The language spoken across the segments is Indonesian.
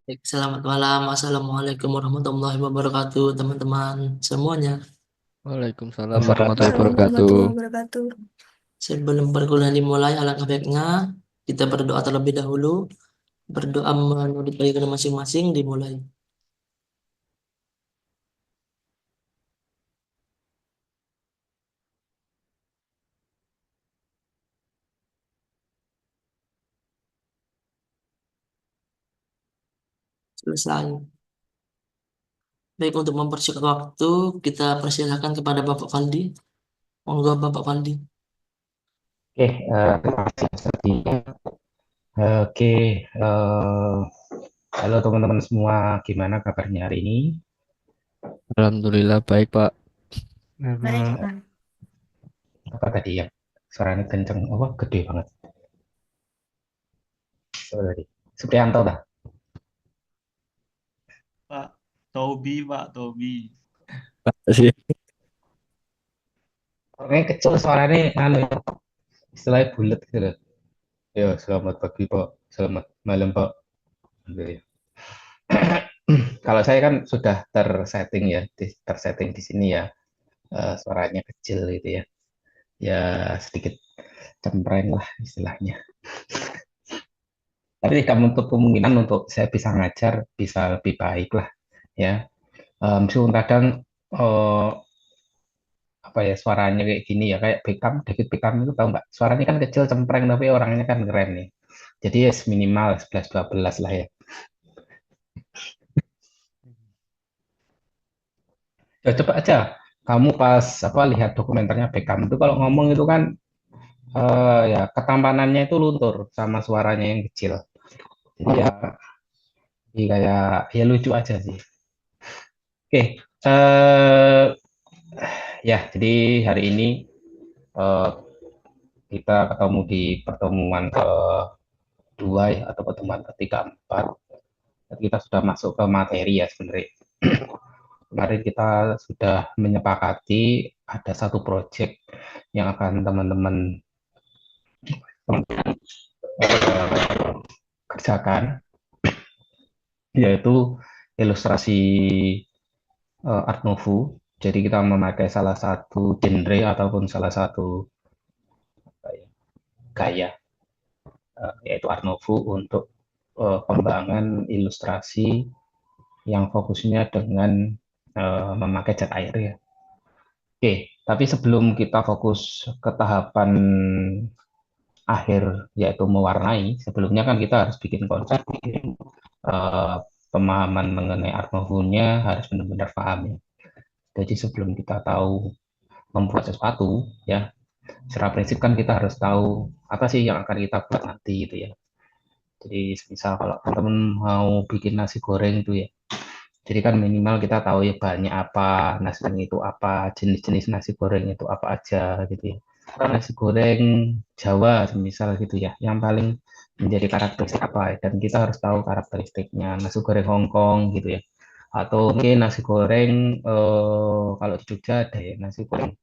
Baik, selamat malam. Assalamualaikum warahmatullahi wabarakatuh, teman-teman semuanya. Waalaikumsalam warahmatullahi Waalaikumsalam wabarakatuh. warahmatullahi wabarakatuh. Sebelum perkuliahan dimulai, alangkah baiknya kita berdoa terlebih dahulu. Berdoa menurut keyakinan masing-masing dimulai. Selesai. Baik, untuk mempersingkat waktu, kita persilahkan kepada Bapak Faldi. Monggo, Bapak Faldi. Oke, terima kasih Mas Rudi. Oke, halo teman-teman semua, gimana kabarnya hari ini? Alhamdulillah baik Pak. Baik, Hmm, Pak. apa tadi ya? Suaranya kenceng, oh gede banget. Sorry. Supriyanto dah. Pak Tobi, Pak Tobi. Makasih. Orangnya kecil, suaranya anu, ya, istilahnya bulat gitu loh. Ya, selamat pagi Pak, selamat malam Pak. Gitu ya. Kalau saya kan sudah tersetting ya, tersetting di sini ya, suaranya kecil gitu ya. Ya sedikit cempreng lah istilahnya. Tapi tidak menutup kemungkinan untuk saya bisa ngajar bisa lebih baik lah ya. Meskipun kadang eh, apa ya suaranya kayak gini ya kayak Beckham, David Beckham itu tahu nggak? Suaranya kan kecil cempreng tapi orangnya kan keren nih. Jadi ya minimal 11-12 lah ya. Ya coba aja kamu pas apa lihat dokumenternya Beckham itu kalau ngomong itu kan ya ketampanannya itu luntur sama suaranya yang kecil. Jadi kayak ya lucu aja sih. Oke, ya jadi hari ini eh, kita ketemu di pertemuan kedua ya atau pertemuan ketiga empat. Kita sudah masuk ke materi ya sebenarnya. Kemarin kita sudah menyepakati ada satu proyek yang akan teman-teman kerjakan, yaitu ilustrasi Art Nouveau. Jadi kita memakai salah satu genre ataupun salah satu gaya, yaitu Art Nouveau untuk pengembangan ilustrasi yang fokusnya dengan memakai cat air ya. Oke, tapi sebelum kita fokus ke tahapan akhir yaitu mewarnai, sebelumnya kan kita harus bikin konsep, bikin eh, pemahaman mengenai art nouveau-nya harus benar-benar paham ya. Jadi sebelum kita tahu membuat sesuatu ya, secara prinsip kan kita harus tahu apa sih yang akan kita buat nanti gitu ya. Jadi misal kalau teman-teman mau bikin nasi goreng itu ya, jadi kan minimal kita tahu ya bahannya apa, nasi goreng itu apa, jenis-jenis nasi goreng itu apa aja gitu ya. Nasi goreng Jawa misal gitu ya, yang paling menjadi karakteristik apa ya, dan kita harus tahu karakteristiknya. Nasi goreng Hongkong gitu ya. Atau mungkin nasi goreng kalau di Jogja ada ya nasi goreng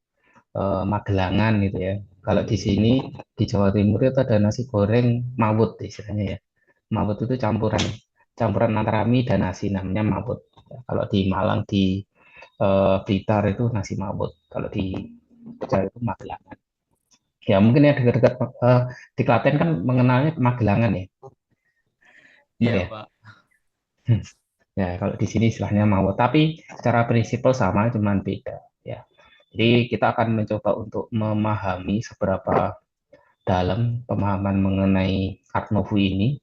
Magelangan gitu ya. Kalau di sini di Jawa Timur itu ada nasi goreng mawut istilahnya ya. Mawut itu campuran campuran antara mie dan nasi namanya mawut. Kalau di Malang di Blitar itu nasi mawut. Kalau di Jogja itu Magelangan. Ya mungkin ya dekat-dekat di Klaten kan mengenalnya Magelangan ya. Benar Iya, ya? Pak. Ya kalau di sini istilahnya mawut. Tapi secara prinsipal sama, cuman beda. Ya. Jadi kita akan mencoba untuk memahami seberapa dalam pemahaman mengenai Art Nouveau ini,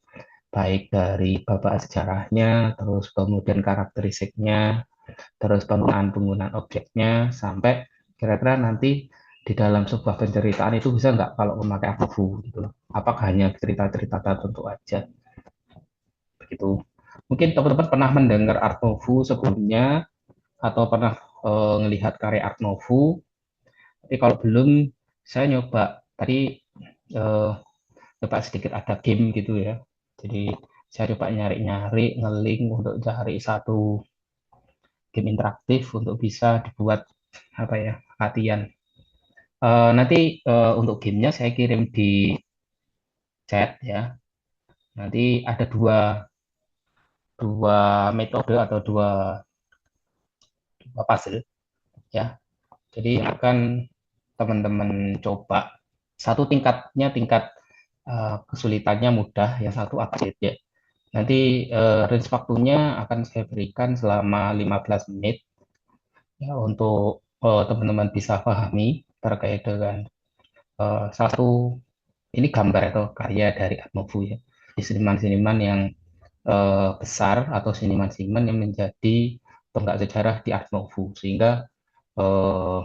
baik dari babak sejarahnya, terus kemudian karakteristiknya, terus penggunaan-penggunaan objeknya, sampai kira-kira nanti di dalam sebuah penceritaan itu bisa nggak kalau memakai Art Nouveau gitu loh. Apakah hanya cerita-cerita tertentu aja begitu. Mungkin teman-teman pernah mendengar Art Nouveau sebelumnya atau pernah melihat karya Art Nouveau. Tapi kalau belum, saya nyoba tadi eh, coba sedikit ada game gitu ya. Jadi saya coba nyari-nyari ngeling untuk cari satu game interaktif untuk bisa dibuat apa ya latihan. Nanti untuk gamenya saya kirim di chat ya. Nanti ada dua dua metode atau dua puzzle ya. Jadi akan teman-teman coba satu tingkatnya tingkat kesulitannya mudah, yang satu update ya. Nanti range waktunya akan saya berikan selama 15 menit ya untuk teman-teman bisa pahami terkait dengan satu ini gambar atau karya dari Art Nouveau ya. Di seniman-seniman yang besar atau seniman-seniman yang menjadi tonggak sejarah di Art Nouveau sehingga eh,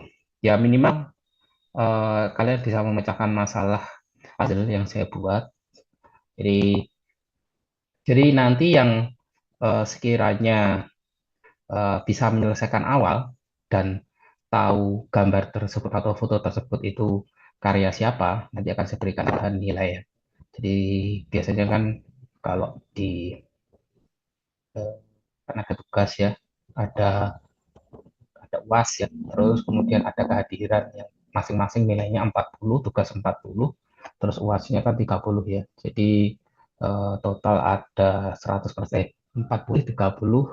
ya minimal kalian bisa memecahkan masalah puzzle yang saya buat. Jadi jadi nanti yang sekiranya bisa menyelesaikan awal dan tahu gambar tersebut atau foto tersebut itu karya siapa, nanti akan saya berikan bahan nilai ya. Jadi biasanya kan kalau di kan ada tugas ya, ada ada UAS ya, terus kemudian ada kehadiran yang masing-masing nilainya 40, tugas 40, terus UASnya kan 30 ya. Jadi total ada 100%, 40, 30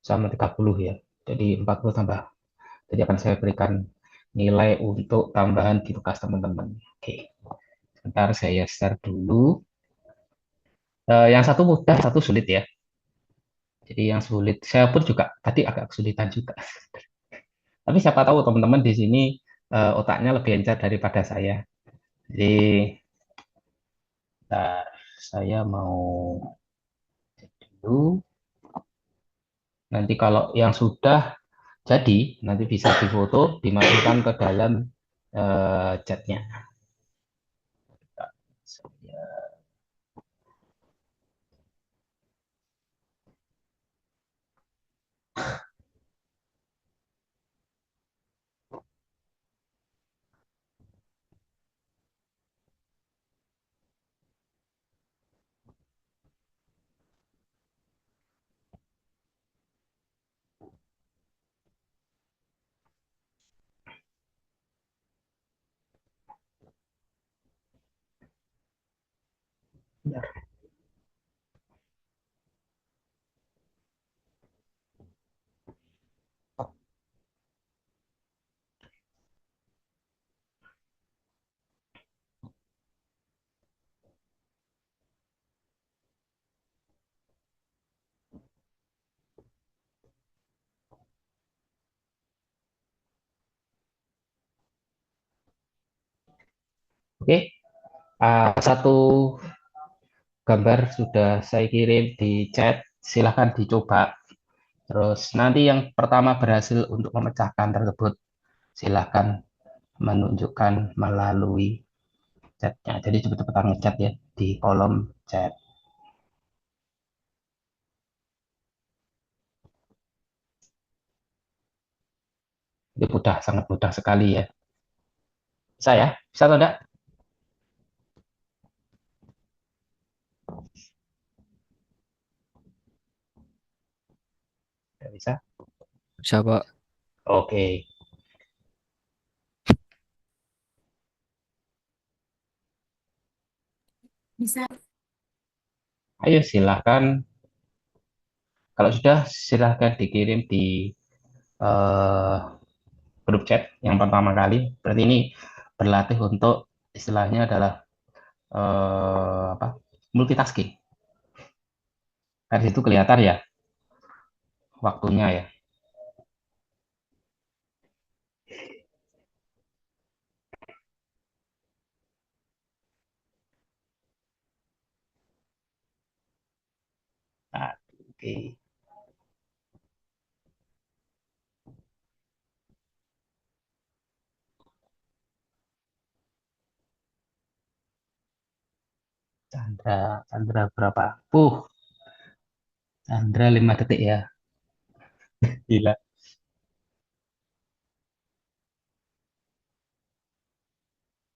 sama 30 ya. Jadi 40 tambah. Jadi akan saya berikan nilai untuk tambahan di tugas teman-teman. Oke, sebentar saya share dulu. Yang satu mudah, satu sulit ya. Jadi yang sulit, saya pun juga tadi agak kesulitan juga. Tapi siapa tahu teman-teman di sini otaknya lebih encer daripada saya. Jadi, bentar, saya mau cek dulu. Nanti kalau yang sudah jadi, nanti bisa difoto, dimasukkan ke dalam chatnya. Oke, satu gambar sudah saya kirim di chat. Silahkan dicoba. Terus nanti yang pertama berhasil untuk memecahkan tersebut, silahkan menunjukkan melalui chatnya. Jadi cepet-cepetan ngechat ya di kolom chat. Itu mudah, sangat mudah sekali ya. Saya bisa atau enggak? Tidak bisa. Bisa, Pak. Oke. Ayo silahkan. Kalau sudah, silahkan dikirim di eh, grup chat yang pertama kali. Berarti ini berlatih untuk istilahnya adalah apa? Multitasking. Dari situ kelihatan ya waktunya ya. Nah, oke. Chandra, Chandra berapa? Chandra 5 detik ya. Gila.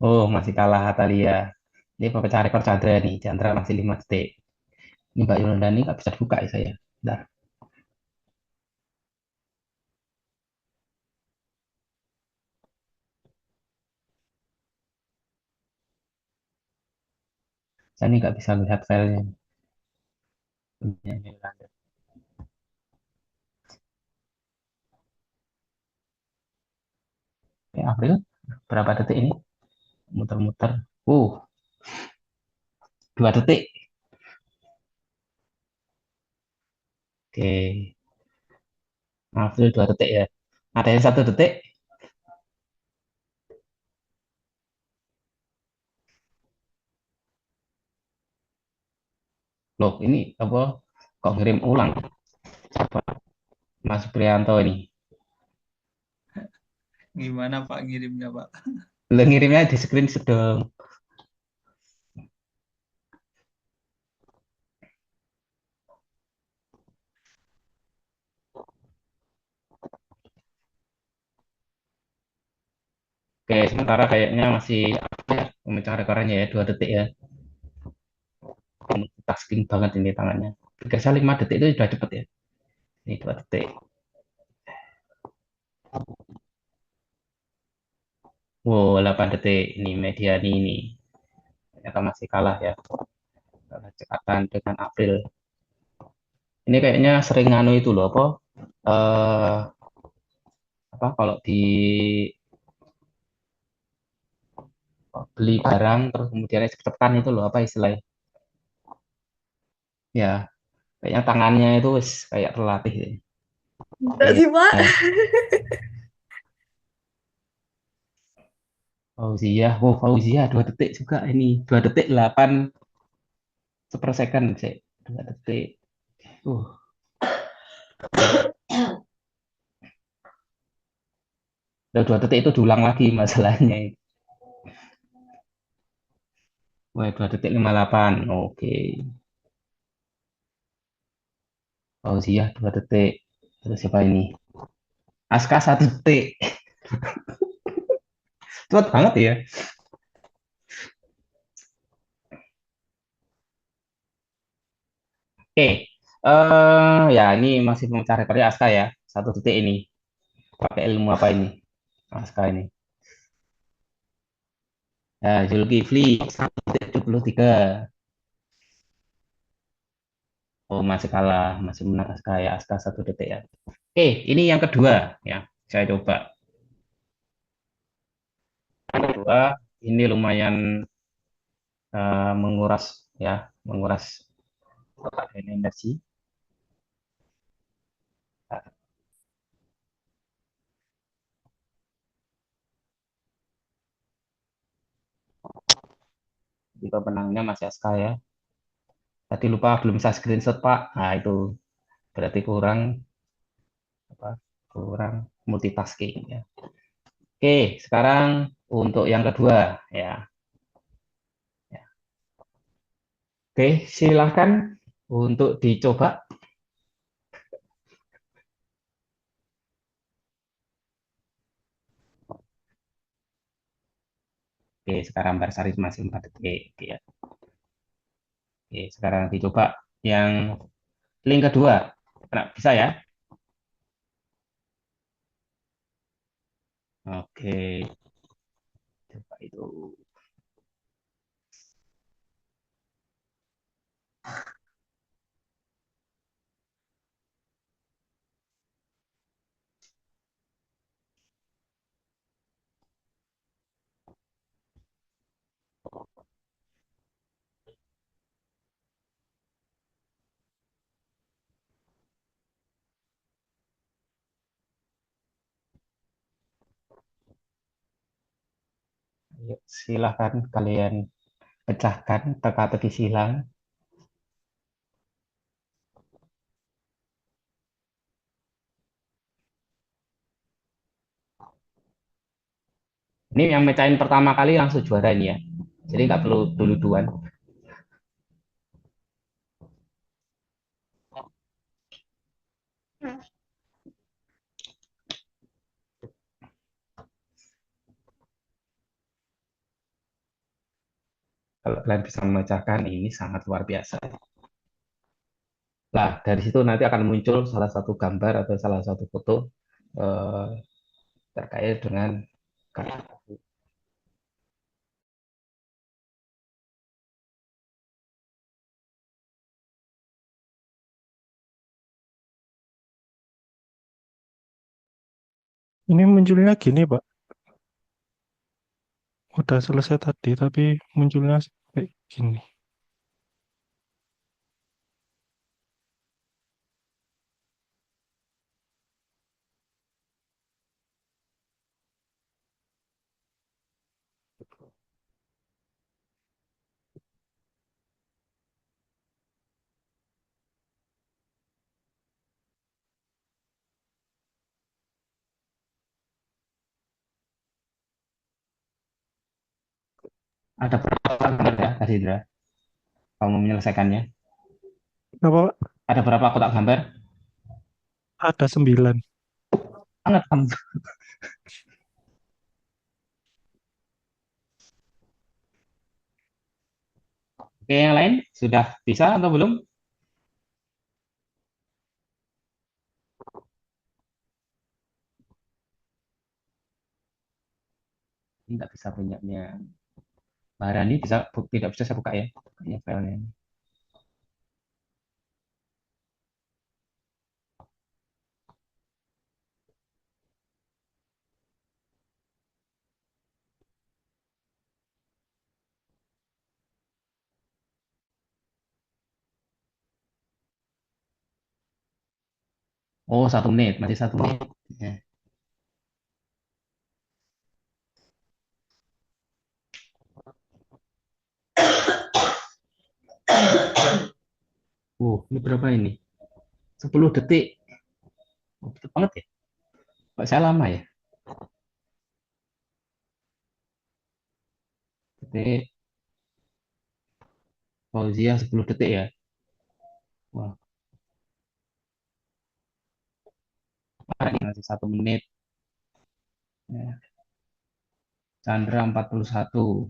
Oh, masih kalah Atalia. Ini pemecah rekor Chandra nih. Chandra masih 5 detik. Ini Mbak Yolanda nggak bisa buka ya saya. Bentar. Saya ini nggak bisa lihat filenya. Ini lanjut. Oke, April, berapa detik ini? Muter-muter. 2 detik. Oke, April 2 detik ya. Ada yang 1 detik? Loh, ini apa? Kok ngirim ulang? Siapa? Mas Prianto ini. Gimana Pak ngirimnya Pak? Lo ngirimnya di screenshot dong. Oke, sementara kayaknya masih memecah rekorannya ya 2 detik ya. Multitasking banget ini tangannya. Biasanya 5 detik itu sudah cepet ya. Ini 2 detik. Wow, 8 detik. Ini Mediani ini. Ternyata masih kalah ya. Kalah cekatan dengan April. Ini kayaknya sering nganu itu loh apa? Eh apa kalau di beli barang terus kemudian cepet-cepetan itu loh apa istilahnya? Ya, kayaknya tangannya itu wis kayak terlatih. Enggak Oke. sih, Pak. Nah, Fauzia, wow Fauzia 2 detik juga ini 2 detik 8 sepersecond sih 2 detik. Uh, udah 2 detik itu diulang lagi masalahnya. Wah 2 detik 58. Oke. Fauzia 2 detik. Terus siapa ini? Aska 1 detik. Cepet banget ya. Oke. Ya ini masih pemecah rekornya Aska ya. 1 detik ini. Pakai ilmu apa ini? Aska ini. Ya, Zulkifli 1 detik 73. Oh, masih kalah, masih menang Aska ya. Aska 1 detik ya. Oke, ini yang kedua ya. Saya coba. Yang kedua, ini lumayan menguras ya, menguras otak dan energi. Jika penangnya masih Aska ya. Tadi lupa belum saya screenshot Pak. Nah itu berarti kurang apa? Kurang multitasking ya. Oke, sekarang untuk yang kedua ya. Ya. Oke, silahkan untuk dicoba. Oke, sekarang Barsari masih 4 detik. Oke, ya. Oke, sekarang dicoba yang link kedua. Nah, bisa ya? Oke, coba itu. Yuk, silahkan kalian pecahkan teka-teki silang. Ini yang mecahin pertama kali langsung juara ini ya. Jadi nggak perlu dulu-duluan. Kalau kalian bisa memecahkan ini sangat luar biasa. Nah, dari situ nanti akan muncul salah satu gambar atau salah satu foto eh, terkait dengan kartu Ini munculnya gini, Pak. Udah selesai tadi, tapi munculnya kayak gini. Ada berapa gambar ya, Kak Sidra? Kamu menyelesaikannya? Apa, Pak? Ada berapa kotak gambar? Ada 9. Sangat kamu. Oke, yang lain sudah bisa atau belum? Ini nggak bisa punyanya. Mbak Rani bisa, tidak bisa saya buka ya, kayaknya filenya. Oh, 1 menit, masih 1 menit. Ya. Ini berapa ini? 10 detik. Oh, cepet banget ya. Kok saya lama ya? Detik. Fauzia 10 detik ya. Wah, ini masih 1 menit. Ya. Chandra 41.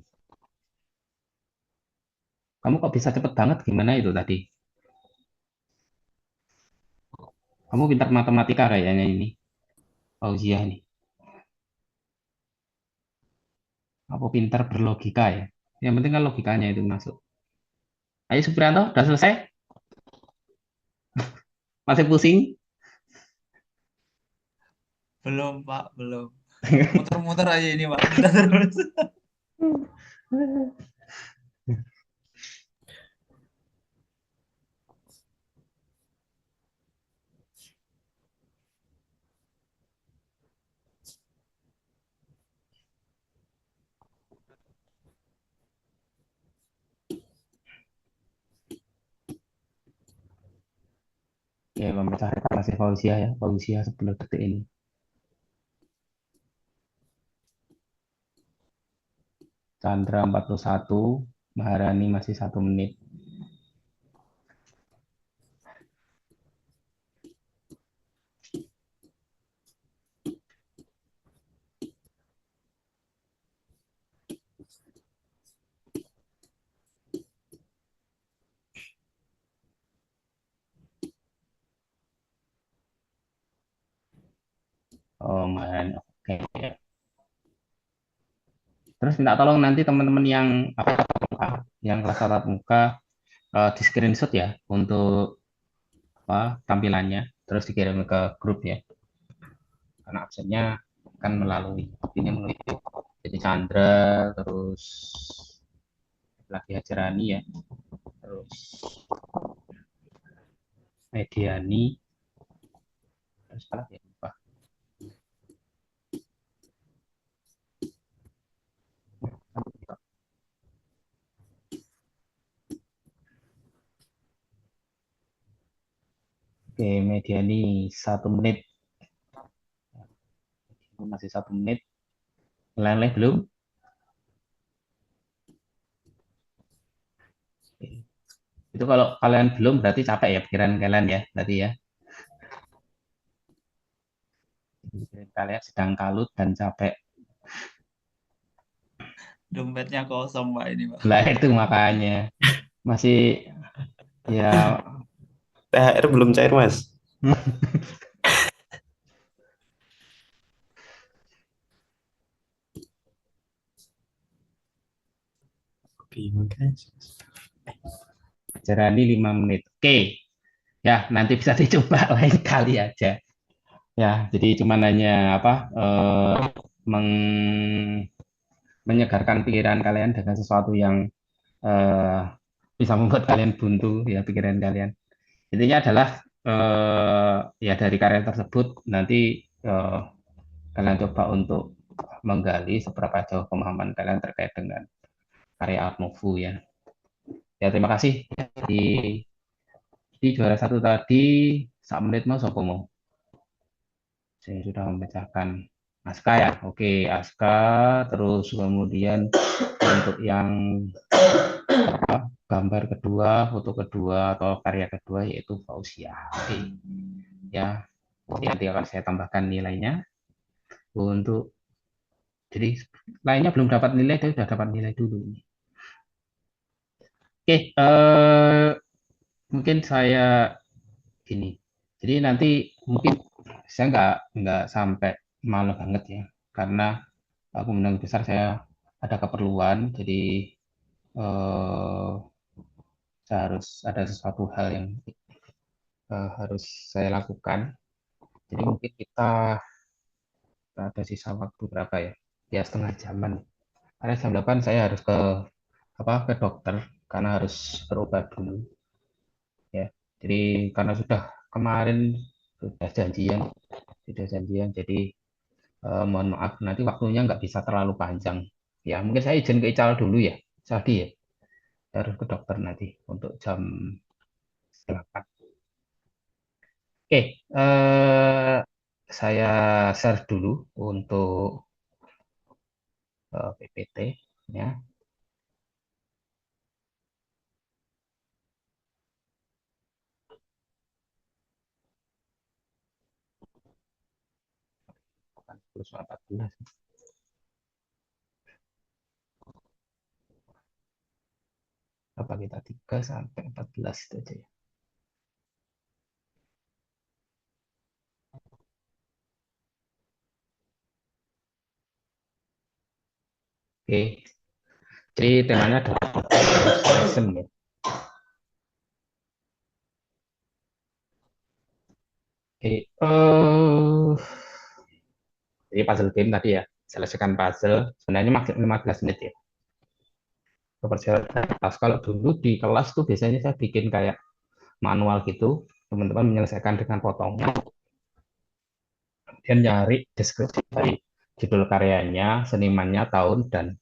Kamu kok bisa cepet banget? Gimana itu tadi? Kamu pintar matematika kayaknya ini. Fauzia ini. Aku pintar berlogika ya. Yang penting kan logikanya itu masuk. Ayo Supriyanto, udah selesai? Masih pusing? Belum, Pak, belum. Muter-muter aja ini, Pak. Kita terus. Ya, pemirsa kasih Fauzia ya. Fauzia 10 detik ini. Chandra 41. Maharani masih 1 menit. Oh, Maharani. Oke. Terus minta tolong nanti teman-teman yang yang kelas tatap muka di screenshot ya untuk tampilannya, terus dikirim ke grup ya. Karena absennya kan melalui ini melalui jadi Chandra, terus lagi Hajarani ya, terus Mediani, terus apa lagi ya? Lupa. Oke, Mediani 1 menit, masih 1 menit. Lain-lain belum? Itu kalau kalian belum berarti capek ya pikiran kalian ya, berarti ya. Pikiran kalian sedang kalut dan capek. Dompetnya kosong, Pak, ini, Pak. Lah itu makanya masih ya. THR belum cair, Mas. Bingung, guys. Hajarani 5 menit. Oke. Ya, nanti bisa dicoba lain kali aja. Ya, jadi cuman hanya apa menyegarkan pikiran kalian dengan sesuatu yang eh, bisa membuat kalian buntu ya pikiran kalian. Intinya adalah ya dari karya tersebut nanti eh, kalian coba untuk menggali seberapa jauh pemahaman kalian terkait dengan karya Art Nouveau ya. Ya terima kasih. Di juara satu tadi, sak menit mas apa mau? Saya sudah memecahkan Aska ya. Oke, Aska. Terus kemudian untuk yang apa, gambar kedua, foto kedua atau karya kedua yaitu Fauzia. Oke, ya. Nanti akan saya tambahkan nilainya untuk jadi lainnya belum dapat nilai, tapi sudah dapat nilai dulu. Oke, mungkin saya gini. Jadi nanti mungkin saya nggak sampai malam banget ya, karena kemungkinan besar saya ada keperluan, jadi eh, saya harus ada sesuatu hal yang harus saya lakukan. Jadi mungkin kita ada sisa waktu berapa ya? Ya setengah jaman. Karena jam 8 saya harus ke dokter karena harus berobat dulu ya. Jadi karena kemarin sudah janjian, jadi mohon maaf nanti waktunya nggak bisa terlalu panjang. Ya mungkin saya izin ke Ical dulu ya, Sadi ya. Saya harus ke dokter nanti untuk jam 8. Oke, saya share dulu untuk PPT ya. Plus 14. Apa kita 3 sampai 14 itu aja ya. Oke, jadi temanya adalah illustration ya. Oke, jadi puzzle game tadi ya, selesaikan puzzle, sebenarnya maksimal 15 menit ya. Perjalanan kelas, kalau dulu di kelas tuh biasanya saya bikin kayak manual gitu, teman-teman menyelesaikan dengan potongan, dan nyari deskripsi dari judul karyanya, senimannya, tahun, dan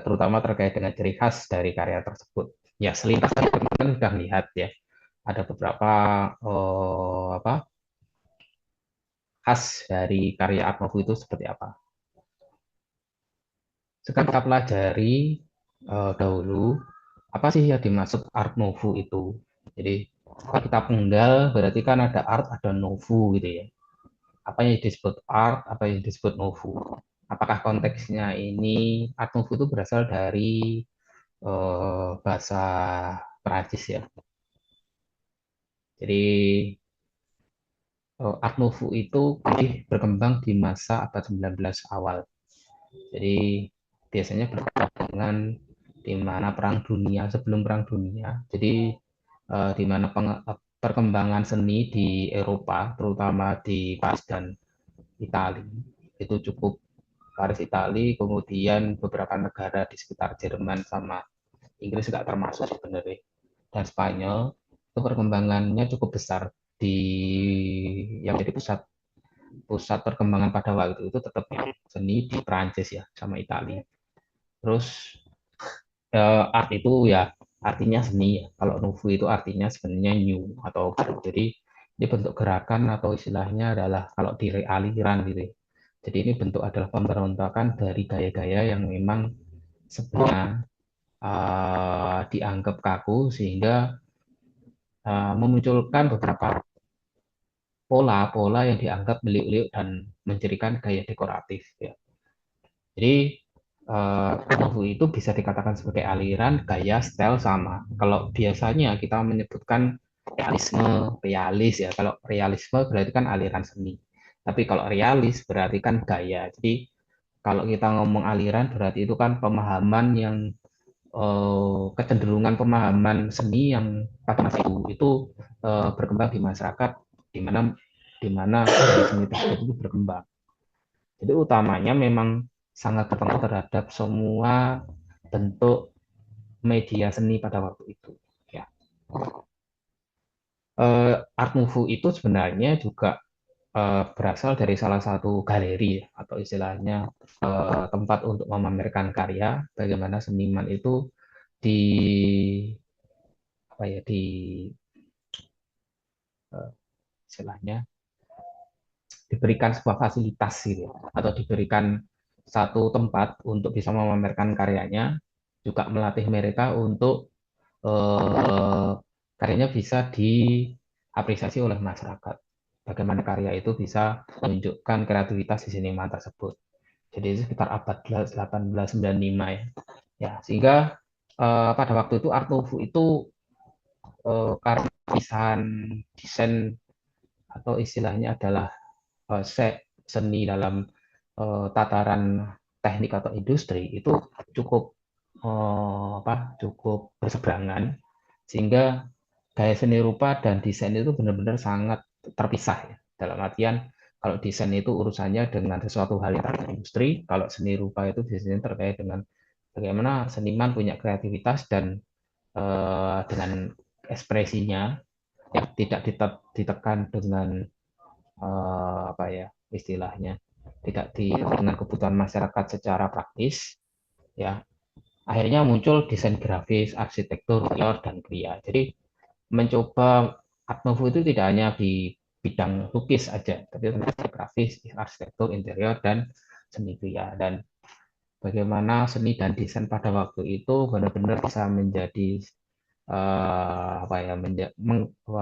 terutama terkait dengan ciri khas dari karya tersebut. Ya, selintas teman-teman sudah lihat ya, ada beberapa apa khas dari karya Art Nouveau itu seperti apa. Sekarang kita pelajari dahulu apa sih yang dimaksud Art Nouveau itu. Jadi kalau kita penggal berarti kan ada art, ada nouveau gitu ya. Apa yang disebut art, apa yang disebut nouveau. Apakah konteksnya ini Art Nouveau itu berasal dari bahasa Perancis ya. Jadi Art Nouveau itu berkembang di masa abad 19 awal. Jadi biasanya berkembang di mana perang dunia, sebelum perang dunia. Jadi di mana perkembangan seni di Eropa, terutama di Paris dan Italia, itu cukup. Paris, Italia, kemudian beberapa negara di sekitar Jerman sama Inggris nggak termasuk sebenarnya, dan Spanyol, itu perkembangannya cukup besar di yang jadi pusat pusat perkembangan pada waktu itu tetap seni di Prancis ya sama Italia. Terus art itu ya artinya seni ya. Kalau nouveau itu artinya sebenarnya new atau baru. Jadi ini bentuk gerakan atau istilahnya adalah kalau di aliran gitu ya. Jadi ini bentuk adalah pemberontakan dari gaya-gaya yang memang sebenarnya dianggap kaku sehingga memunculkan beberapa pola-pola yang dianggap meliuk-liuk dan mencirikan gaya dekoratif ya. Jadi Nouveau itu bisa dikatakan sebagai aliran, gaya, style sama. Kalau biasanya kita menyebutkan realisme, realis ya. Kalau realisme berarti kan aliran seni. Tapi kalau realis berarti kan gaya. Jadi kalau kita ngomong aliran berarti itu kan pemahaman yang kecenderungan pemahaman seni yang pada masa itu berkembang di masyarakat, di mana di mana gaya seni tersebut itu berkembang. Jadi utamanya memang sangat berpengaruh terhadap semua bentuk media seni pada waktu itu. Ya. Art Nouveau itu sebenarnya juga berasal dari salah satu galeri atau istilahnya tempat untuk memamerkan karya, bagaimana seniman itu di apa ya di istilahnya diberikan sebuah fasilitas gitu atau diberikan satu tempat untuk bisa memamerkan karyanya, juga melatih mereka untuk karyanya bisa diapresiasi oleh masyarakat. Bagaimana karya itu bisa menunjukkan kreativitas di seniman tersebut. Jadi itu sekitar abad 1895 ya. Ya, sehingga pada waktu itu Art Nouveau itu karya desain atau istilahnya adalah seni dalam tataran teknik atau industri itu cukup cukup berseberangan, sehingga gaya seni rupa dan desain itu benar-benar sangat terpisah ya. Dalam artian kalau desain itu urusannya dengan sesuatu hal yang terkait industri, kalau seni rupa itu biasanya terkait dengan bagaimana seniman punya kreativitas dan dengan ekspresinya ya tidak ditekan dengan istilahnya tidak dengan kebutuhan masyarakat secara praktis ya, akhirnya muncul desain grafis, arsitektur, interior, dan kria. Jadi mencoba Art Nouveau itu tidak hanya di bidang lukis aja, tapi termasuk grafis, arsitektur, interior, dan seni kria. Dan bagaimana seni dan desain pada waktu itu benar-benar bisa menjadi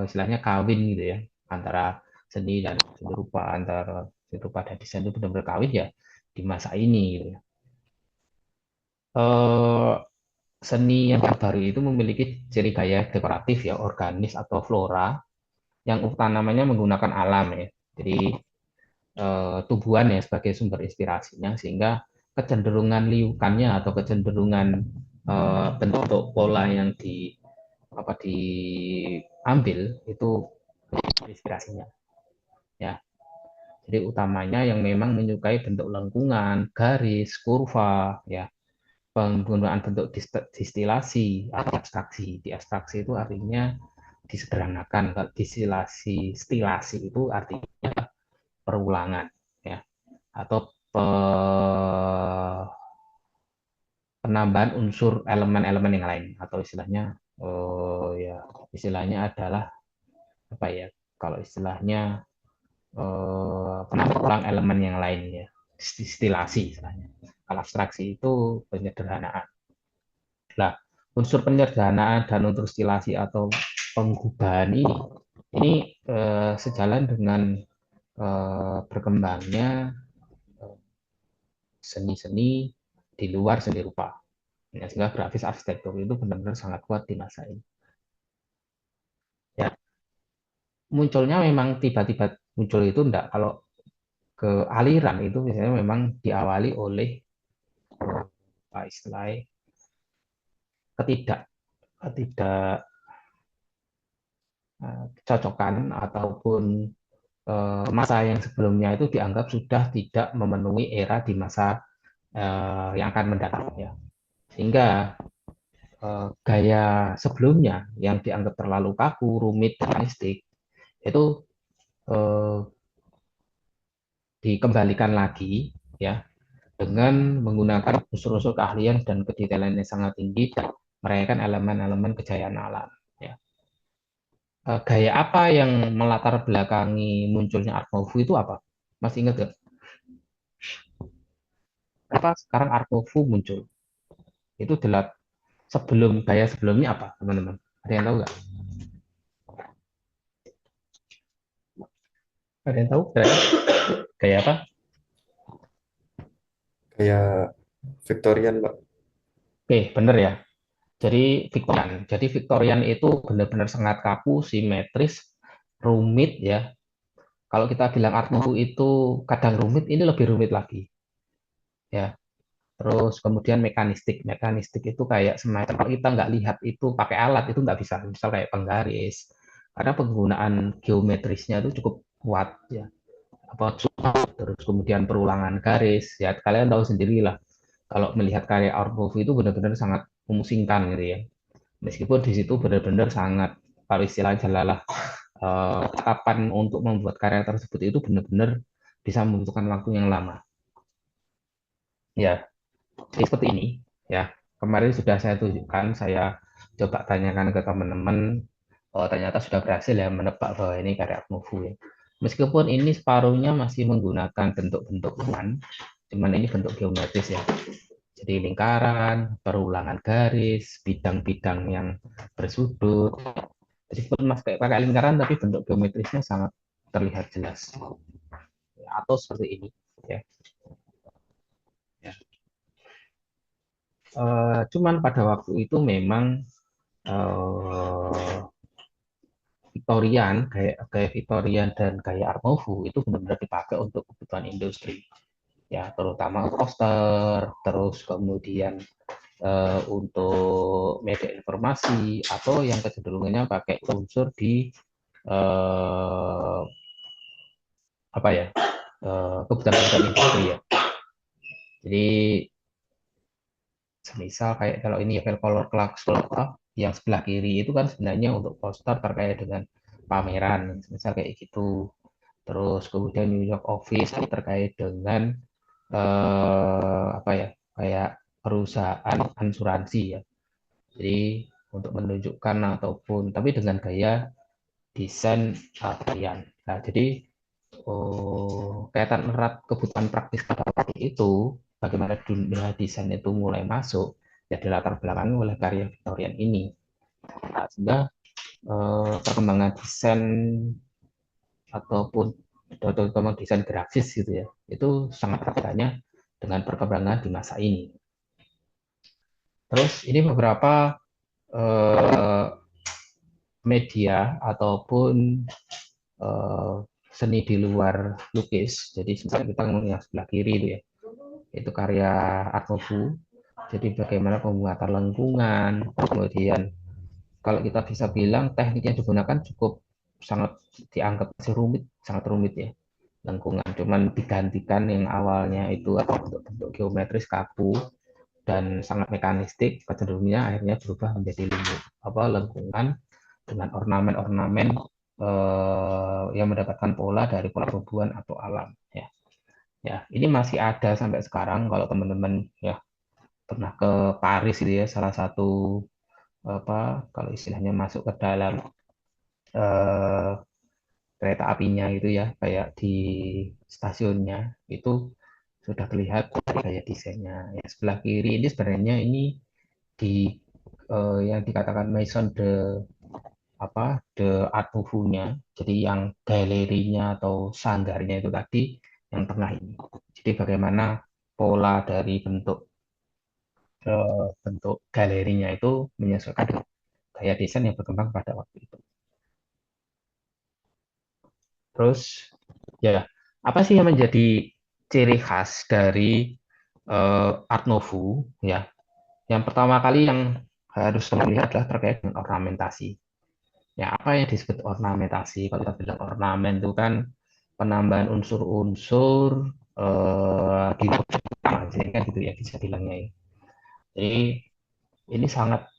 istilahnya kawin gitu ya, antara seni dan seni rupa, antara seni rupa dan desain itu benar-benar kawin ya di masa ini gitu ya. Seni yang baru itu memiliki ciri gaya dekoratif ya, organis atau flora yang utamanya menggunakan alam ya. Jadi tumbuhan ya sebagai sumber inspirasinya, sehingga kecenderungan liukannya atau kecenderungan bentuk pola yang diambil itu inspirasinya ya. Jadi utamanya yang memang menyukai bentuk lengkungan, garis, kurva ya, penggunaan bentuk distilasi atau abstraksi. Di abstraksi itu artinya disederhanakan, kalau stilasi itu artinya perulangan ya, atau penambahan unsur elemen-elemen yang lain, atau istilahnya adalah apa ya, kalau istilahnya penambahan elemen yang lain ya, distilasi istilahnya. Kalau abstraksi itu penyederhanaan. Nah, unsur penyederhanaan dan unsur stilasi atau penggubahan ini sejalan dengan berkembangnya seni-seni di luar seni rupa. Ya, sehingga grafis arsitektur itu benar-benar sangat kuat di masa ini. Ya, munculnya memang tiba-tiba muncul itu enggak. Kalau ke aliran itu biasanya memang diawali oleh istilahnya ketidakcocokan ataupun masa yang sebelumnya itu dianggap sudah tidak memenuhi era di masa yang akan mendatang ya, sehingga gaya sebelumnya yang dianggap terlalu kaku, rumit, mekanistik itu dikembalikan lagi ya dengan menggunakan unsur-unsur keahlian dan kedetailan yang sangat tinggi dan merayakan elemen-elemen kejayaan alam ya. Gaya apa yang melatar belakangi munculnya Art Nouveau itu apa? Masih ingat gak? Apa sekarang Art Nouveau muncul? Itu sebelum gaya sebelumnya apa, teman-teman? Ada yang tahu nggak? Ada yang tahu? Gaya apa? Kayak Victorian, Pak. Oke, bener ya. Jadi Victorian itu benar-benar sangat kaku, simetris, rumit ya. Kalau kita bilang Art Nouveau itu kadang rumit, ini lebih rumit lagi. Ya. Terus kemudian mekanistik. Mekanistik itu kayak semacam kalau kita nggak lihat itu pakai alat itu nggak bisa. Misal kayak penggaris. Karena penggunaan geometrisnya itu cukup kuat ya, apa terus kemudian perulangan garis ya, kalian tahu sendirilah kalau melihat karya Art Nouveau itu benar-benar sangat memusingkan gitu ya, meskipun di situ benar-benar sangat, kalau istilahnya adalah kapan untuk membuat karya tersebut itu benar-benar bisa membutuhkan waktu yang lama ya. Jadi seperti ini ya, kemarin sudah saya tunjukkan, saya coba tanyakan ke teman-teman, oh ternyata sudah berhasil ya menebak bahwa ini karya Art Nouveau ya. Meskipun ini separuhnya masih menggunakan bentuk-bentuk cuman ini bentuk geometris ya. Jadi lingkaran, perulangan garis, bidang-bidang yang bersudut. Meskipun mas kayak pakai lingkaran, tapi bentuk geometrisnya sangat terlihat jelas. Atau seperti ini ya. Cuman pada waktu itu memang Victorian, kayak Victorian dan gaya Art Nouveau itu benar-benar dipakai untuk kebutuhan industri ya, terutama poster, terus kemudian untuk media informasi, atau yang kecenderungannya pakai unsur di apa ya, kebutuhan industri ya. Jadi semisal kayak kalau ini ya, color Clarksville yang sebelah kiri itu kan sebenarnya untuk poster terkait dengan pameran, misal kayak gitu. Terus kemudian New York Office terkait dengan apa ya, kayak perusahaan asuransi ya. Jadi untuk menunjukkan ataupun tapi dengan gaya desain harian. Nah, jadi kaitan erat kebutuhan praktis pada waktu itu, bagaimana dunia desain itu mulai masuk, ya dilatar belakangi oleh karya Victorian ini. Nah, sehingga perkembangan desain ataupun terutama desain grafis gitu ya, itu sangat erat dengan perkembangan di masa ini. Terus ini beberapa media ataupun seni di luar lukis. Jadi misalnya kita ngomong yang sebelah kiri itu karya Art Nouveau. Jadi bagaimana pembuatan lengkungan, kemudian kalau kita bisa bilang teknik yang digunakan cukup sangat dianggap rumit, sangat rumit ya, lengkungan. Cuman digantikan yang awalnya itu atau bentuk-bentuk geometris kaku dan sangat mekanistik, kecenderungannya akhirnya berubah menjadi lengkungan dengan ornamen-ornamen yang mendapatkan pola dari pola tumbuhan atau alam ya. Ya, ini masih ada sampai sekarang. Kalau teman-teman ya pernah ke Paris gitu ya, salah satu kalau istilahnya masuk ke dalam kereta apinya itu ya, kayak di stasiunnya itu sudah terlihat gaya desainnya. Ya, sebelah kiri ini sebenarnya ini di yang dikatakan Maison de Art Nouveau-nya. Jadi yang galerinya atau sanggarnya itu tadi yang tengah ini. Jadi bagaimana pola dari bentuk galerinya itu menyesuaikan dengan gaya desain yang berkembang pada waktu itu. Terus ya, apa sih yang menjadi ciri khas dari Art Nouveau ya? Yang pertama kali yang harus kita lihat adalah terkait dengan ornamentasi. Ya, apa yang disebut ornamentasi? Kalau kita bilang ornamen itu kan penambahan unsur-unsur di kan gitu ya, bisa bilangnya ya. Jadi ini sangat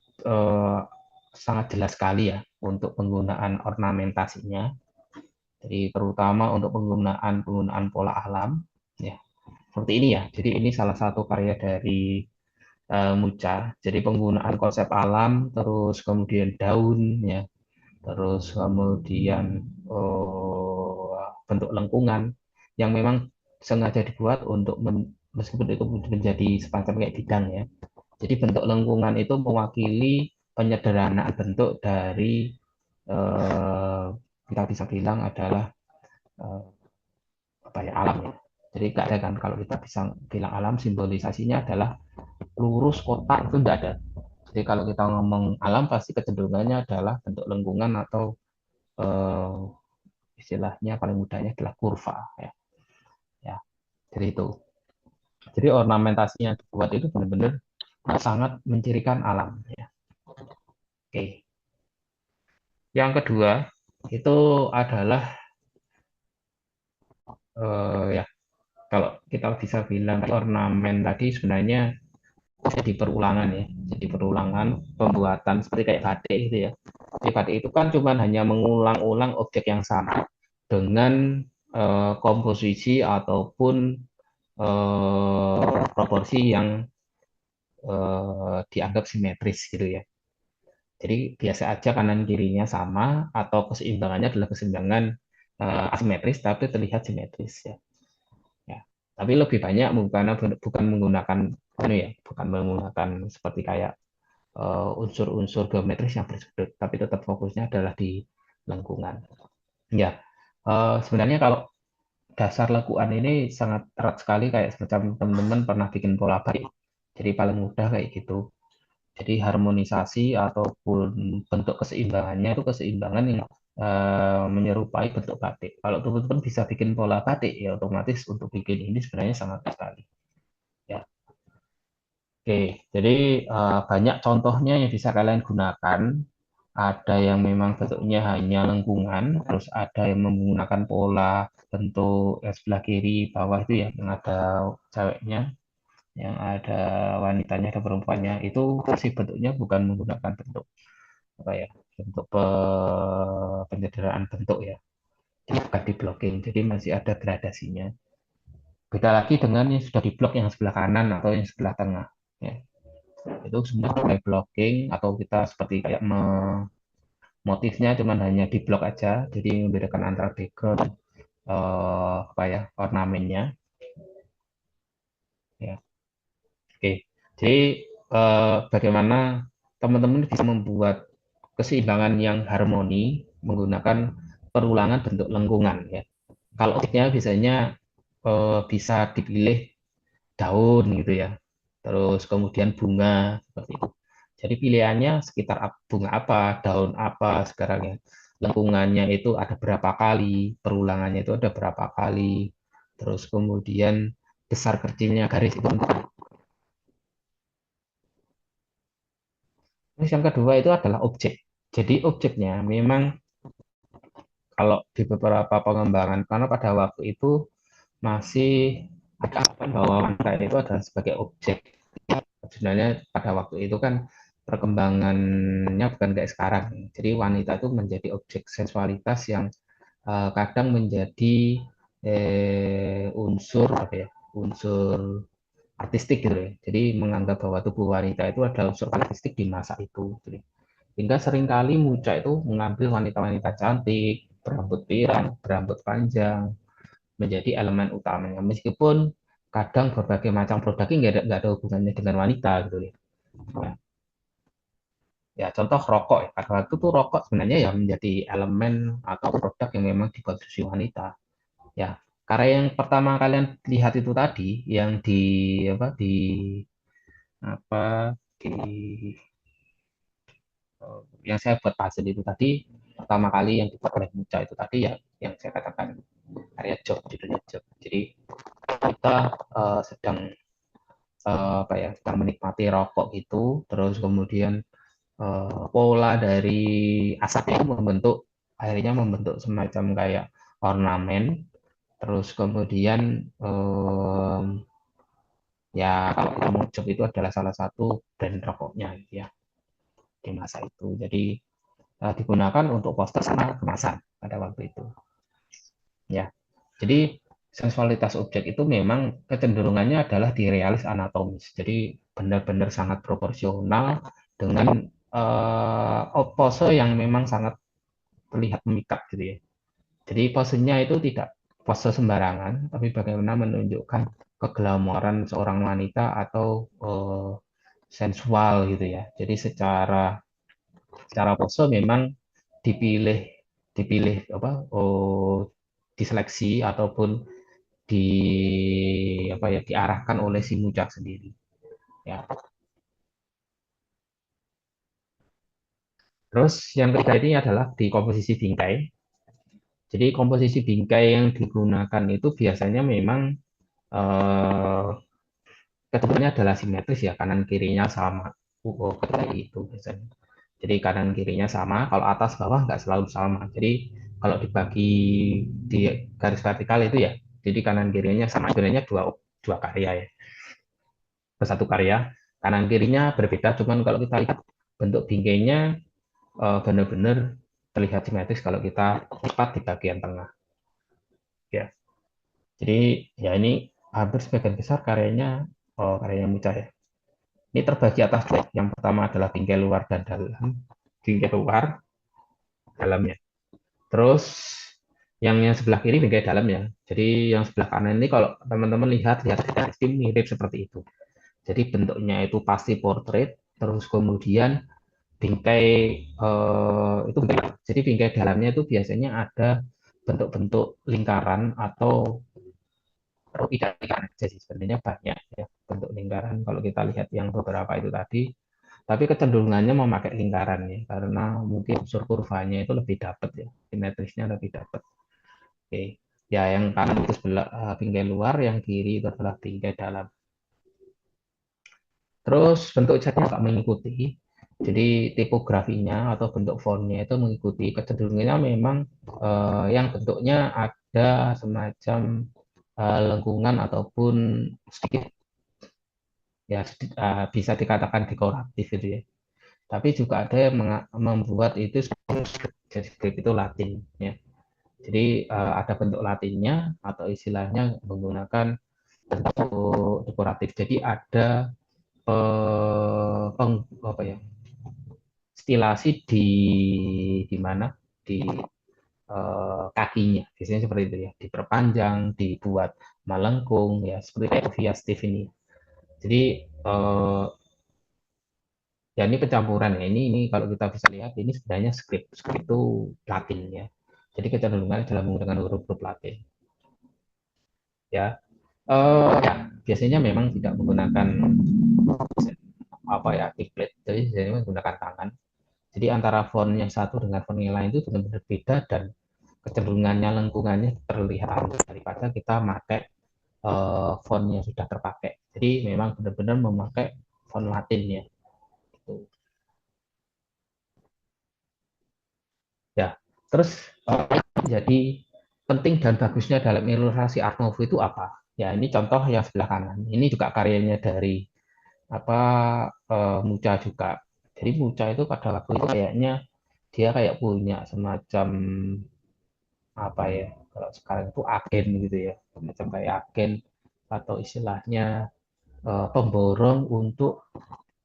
jelas sekali ya untuk penggunaan ornamentasinya. Jadi terutama untuk penggunaan pola alam ya. Seperti ini ya. Jadi ini salah satu karya dari Mucha. Jadi penggunaan konsep alam, terus kemudian daun ya, terus kemudian bentuk lengkungan yang memang sengaja dibuat untuk meskipun itu menjadi semacam kayak bidang ya. Jadi bentuk lengkungan itu mewakili penyederhanaan bentuk dari kita bisa bilang adalah alam ya. Jadi nggak ada kan, kalau kita bisa bilang alam simbolisasinya adalah lurus kotak itu enggak ada. Jadi kalau kita ngomong alam pasti kecenderungannya adalah bentuk lengkungan atau istilahnya paling mudahnya adalah kurva ya. Ya, jadi itu. Jadi ornamentasinya dibuat itu benar-benar sangat mencirikan alam ya. Oke. Yang kedua itu adalah ya kalau kita bisa bilang ornamen tadi sebenarnya jadi perulangan ya, jadi perulangan pembuatan seperti kayak batik gitu ya. Jadi batik itu kan cuma hanya mengulang-ulang objek yang sama dengan komposisi ataupun proporsi yang dianggap simetris gitu ya. Jadi biasa aja kanan kirinya sama atau keseimbangannya adalah keseimbangan asimetris tapi terlihat simetris ya. Ya. Tapi lebih banyak bukan menggunakan bukan menggunakan seperti kayak unsur-unsur geometris yang bersudut, tapi tetap fokusnya adalah di lengkungan. Ya, sebenarnya kalau dasar lekuan ini sangat erat sekali kayak semacam teman-teman pernah bikin pola baik. Jadi paling mudah kayak gitu. Jadi harmonisasi ataupun bentuk keseimbangannya itu keseimbangan yang menyerupai bentuk batik. Kalau teman-teman bisa bikin pola batik, ya otomatis untuk bikin ini sebenarnya sangat sekali. Ya, oke. Jadi banyak contohnya yang bisa kalian gunakan. Ada yang memang bentuknya hanya lengkungan, terus ada yang menggunakan pola bentuk sebelah kiri bawah itu ya, yang ada ceweknya, yang ada wanitanya, ada perempuannya. Itu masih bentuknya bukan menggunakan bentuk apa ya, bentuk penyederhanaan bentuk ya. Jadi bukan di blocking, jadi masih ada gradasinya. Beda lagi dengan yang sudah di blok yang sebelah kanan atau yang sebelah tengah. Ya. Itu semua pakai blocking atau kita seperti kayak motifnya cuma hanya di blok aja, jadi membedakan antara background apa ya ornamennya. Ya, oke. Jadi bagaimana teman-teman bisa membuat keseimbangan yang harmoni menggunakan perulangan bentuk lengkungan ya. Kalau objeknya biasanya bisa dipilih daun gitu ya. Terus kemudian bunga seperti itu. Jadi pilihannya sekitar bunga apa, daun apa sekarang ya. Lengkungannya itu ada berapa kali, perulangannya itu ada berapa kali. Terus kemudian besar kecilnya garis itu tentukan. Terus yang kedua itu adalah objek. Jadi objeknya memang kalau di beberapa pengembangan, karena pada waktu itu masih ada anggapan bahwa wanita itu adalah sebagai objek. Sebenarnya pada waktu itu kan perkembangannya bukan kayak sekarang. Jadi wanita itu menjadi objek sensualitas yang kadang menjadi unsur apa ya, unsur artistik gitu ya. Jadi menganggap bahwa tubuh wanita itu adalah unsur artistik di masa itu. Gitu. Hingga seringkali Muca itu mengambil wanita-wanita cantik, berambut pirang, berambut panjang, menjadi elemen utamanya. Meskipun kadang berbagai macam produknya nggak ada hubungannya dengan wanita gitu ya. Nah, ya contoh rokok ya. Pada waktu itu rokok sebenarnya ya menjadi elemen atau produk yang memang dikonsumsi wanita. Ya, karya yang pertama kalian lihat itu tadi yang di apa apa di yang saya buat puzzle itu tadi pertama kali yang dibuat oleh Muca itu tadi ya yang saya katakan karya job judulnya job. Jadi kita sedang apa ya sedang menikmati rokok gitu, terus kemudian pola dari asapnya itu akhirnya membentuk semacam kayak ornamen, terus kemudian ya kalau kamu job itu adalah salah satu brand rokoknya gitu ya di masa itu. Jadi digunakan untuk poster sama kemasan pada waktu itu. Ya, jadi sensualitas objek itu memang kecenderungannya adalah di realis anatomis. Jadi benar-benar sangat proporsional dengan pose yang memang sangat terlihat memikat gitu ya. Jadi posenya itu tidak pose sembarangan, tapi bagaimana menunjukkan keglamoran seorang wanita atau sensual gitu ya. Jadi secara pose memang dipilih dipilih apa diseleksi ataupun di apa ya diarahkan oleh si Mujak sendiri ya. Terus yang ketiga ini adalah di komposisi bingkai. Jadi komposisi bingkai yang digunakan itu biasanya memang eh, ketemunya adalah simetris ya, kanan kirinya sama. Kayak itu biasanya. Jadi kanan kirinya sama, kalau atas bawah nggak selalu sama. Jadi kalau dibagi di garis vertikal itu ya Jadi kanan kirinya sama, sebenarnya dua karya ya, satu karya. Kanan kirinya berbeda, cuman kalau kita lihat bentuk bingkainya benar-benar terlihat simetris kalau kita lipat di bagian tengah. Ya, jadi ya ini hampir sebagian besar karyanya karyanya Mucha ya. Ini terbagi atas dua. Yang pertama adalah bingkai luar dan dalam. Bingkai luar, dalamnya. Terus yang sebelah kiri bingkai dalam ya. Jadi yang sebelah kanan ini kalau teman-teman lihat mirip seperti itu. Jadi bentuknya itu pasti portrait. Terus kemudian bingkai itu bingkai. Jadi bingkai dalamnya itu biasanya ada bentuk-bentuk lingkaran atau ikan aja sih, sebenarnya banyak ya bentuk lingkaran kalau kita lihat yang beberapa itu tadi, tapi kecenderungannya memakai lingkaran ya karena mungkin unsur kurvanya itu lebih dapat ya, simetrisnya lebih dapat. Oke, ya yang kanan itu sebelah bingkai luar, yang kiri itu adalah bingkai dalam. Terus bentuk catnya nggak mengikuti, jadi tipografinya atau bentuk fontnya itu mengikuti, kecenderungannya memang yang bentuknya ada semacam lengkungan ataupun sedikit ya bisa dikatakan dekoratif gitu ya. Tapi juga ada yang membuat itu jadi script itu Latin ya. Jadi ada bentuk Latinnya atau istilahnya menggunakan bentuk dekoratif. Jadi ada apa ya, stilasi di mana di kakinya. Biasanya seperti itu ya, diperpanjang, dibuat melengkung ya, seperti kayak via Steve ini. Jadi ya ini pencampuran ya. Ini kalau kita bisa lihat ini sebenarnya script itu Latin ya. Jadi kecenderungannya adalah menggunakan huruf-huruf Latin. Ya. Ya, biasanya memang tidak menggunakan apa ya, template. Jadi biasanya menggunakan tangan. Jadi antara font yang satu dengan font yang lain itu benar-benar beda dan kecenderungannya lengkungannya terlihat halus daripada kita pakai font yang sudah terpakai. Jadi memang benar-benar memakai font Latin ya. Gitu. Ya, terus jadi penting dan bagusnya dalam ilustrasi Art Nouveau itu apa? Ya, ini contoh yang sebelah kanan. Ini juga karyanya dari apa Mucha juga. Jadi Mucha itu pada waktu itu kayaknya dia kayak punya semacam apa ya? Kalau sekarang itu agen gitu ya, semacam kayak agen atau istilahnya pemborong untuk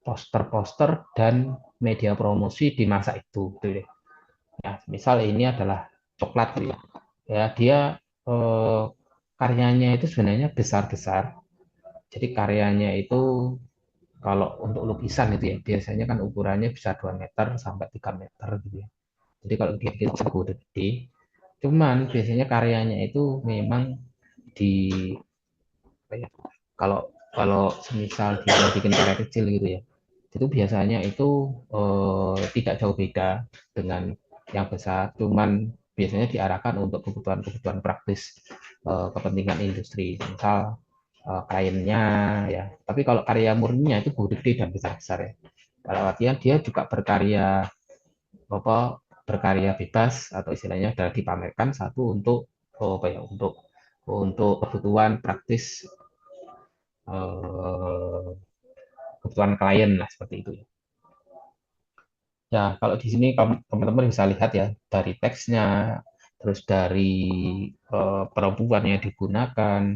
poster-poster dan media promosi di masa itu, gitu ya. Ya, misal ini adalah coklat gitu ya. Ya, dia eh, karyanya itu sebenarnya besar-besar. Jadi karyanya itu kalau untuk lukisan itu ya, biasanya kan ukurannya bisa 2 meter sampai 3 meter gitu ya. Jadi kalau dia itu gede. Cuman biasanya karyanya itu memang di apa ya, kalau kalau semisal dia bikin karya kecil gitu ya, itu biasanya itu tidak jauh beda dengan yang besar, cuman biasanya diarahkan untuk kebutuhan-kebutuhan praktis kepentingan industri, misal kliennya ya. Tapi kalau karya murninya itu gede dan besar-besar ya. Kalau artian dia juga apa berkarya bebas atau istilahnya adalah dipamerkan satu untuk apa ya, untuk kebutuhan praktis kebutuhan klien lah seperti itu ya. Ya, kalau di sini teman-teman bisa lihat ya dari teksnya, terus dari perempuan yang digunakan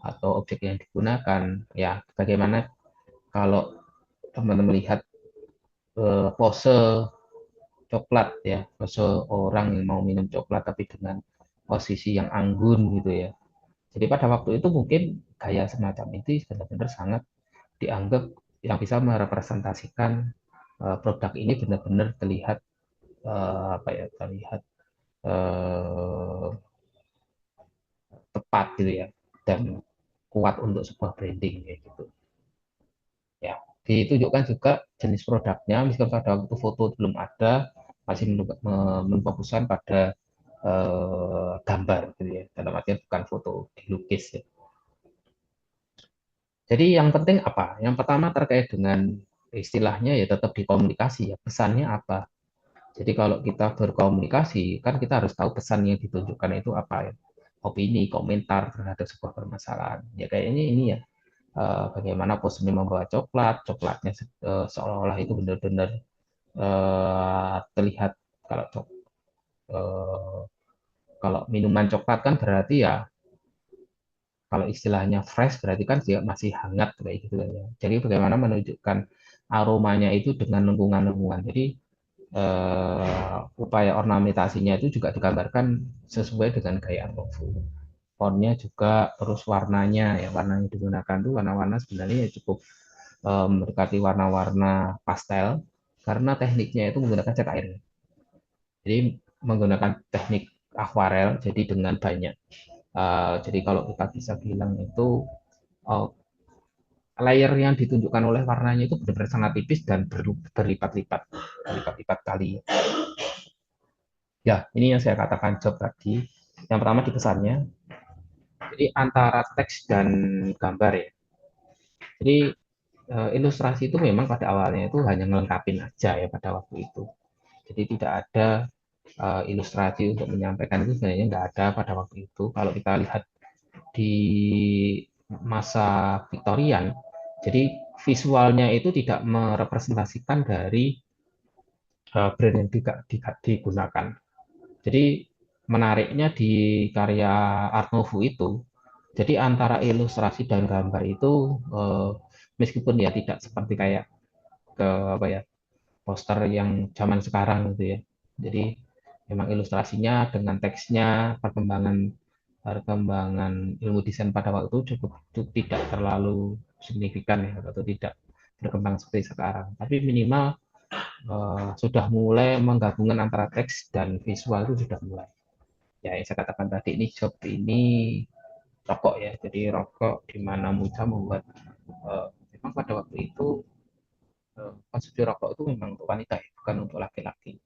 atau objek yang digunakan, ya bagaimana kalau teman-teman lihat pose coklat ya, pose orang yang mau minum coklat tapi dengan posisi yang anggun gitu ya. Jadi pada waktu itu mungkin gaya semacam itu benar-benar sangat dianggap yang bisa merepresentasikan produk ini benar-benar terlihat apa ya, terlihat eh, tepat gitu ya dan kuat untuk sebuah branding kayak gitu ya. Ditunjukkan juga jenis produknya, meskipun pada waktu foto belum ada, masih memfokuskan pada gambar gitu ya, dalam artian bukan foto dilukis ya. Jadi yang penting apa? Yang pertama terkait dengan istilahnya ya tetap di komunikasi ya, pesannya apa. Jadi kalau kita berkomunikasi kan kita harus tahu pesan yang ditunjukkan itu apa ya. opini, komentar terhadap sebuah permasalahan. Ya kayaknya ini ya, bagaimana pos ini membawa coklatnya seolah-olah itu benar-benar terlihat kalau eh, kalau minuman coklat kan berarti ya kalau istilahnya fresh berarti kan dia masih hangat kayak gitu kan ya. Jadi bagaimana menunjukkan aromanya itu dengan lengkungan-lengkungan. Jadi upaya ornamentasinya itu juga digambarkan sesuai dengan gaya Art Nouveau. Fontnya juga, terus warnanya ya warna yang digunakan tuh warna-warna sebenarnya ya cukup mendekati warna-warna pastel karena tekniknya itu menggunakan cat air. Jadi menggunakan teknik akuarel, jadi dengan banyak. Jadi kalau kita bisa bilang itu uh, layer yang ditunjukkan oleh warnanya itu benar-benar sangat tipis dan berlipat-lipat, berlipat-lipat kali. Ya, ini yang saya katakan job tadi. Yang pertama di pesannya. Jadi antara teks dan gambar ya. Jadi ilustrasi itu memang pada awalnya itu hanya ngelengkapin aja ya pada waktu itu. Jadi tidak ada ilustrasi untuk menyampaikan itu sebenarnya nggak ada pada waktu itu. Kalau kita lihat di masa Victorian, jadi visualnya itu tidak merepresentasikan dari brand yang digunakan. Jadi menariknya di karya Art Nouveau itu, jadi antara ilustrasi dan gambar itu meskipun ya tidak seperti kayak ke apa ya poster yang zaman sekarang gitu ya. Jadi memang ilustrasinya dengan teksnya perkembangan perkembangan ilmu desain pada waktu itu cukup tidak terlalu signifikan ya atau tidak berkembang seperti sekarang. Tapi minimal sudah mulai menggabungkan antara teks dan visual itu sudah mulai. Ya, yang saya katakan tadi ini job ini rokok ya. Jadi rokok di mana Muja membuat memang pada waktu itu konsumsi rokok itu memang untuk wanita ya, bukan untuk laki-laki.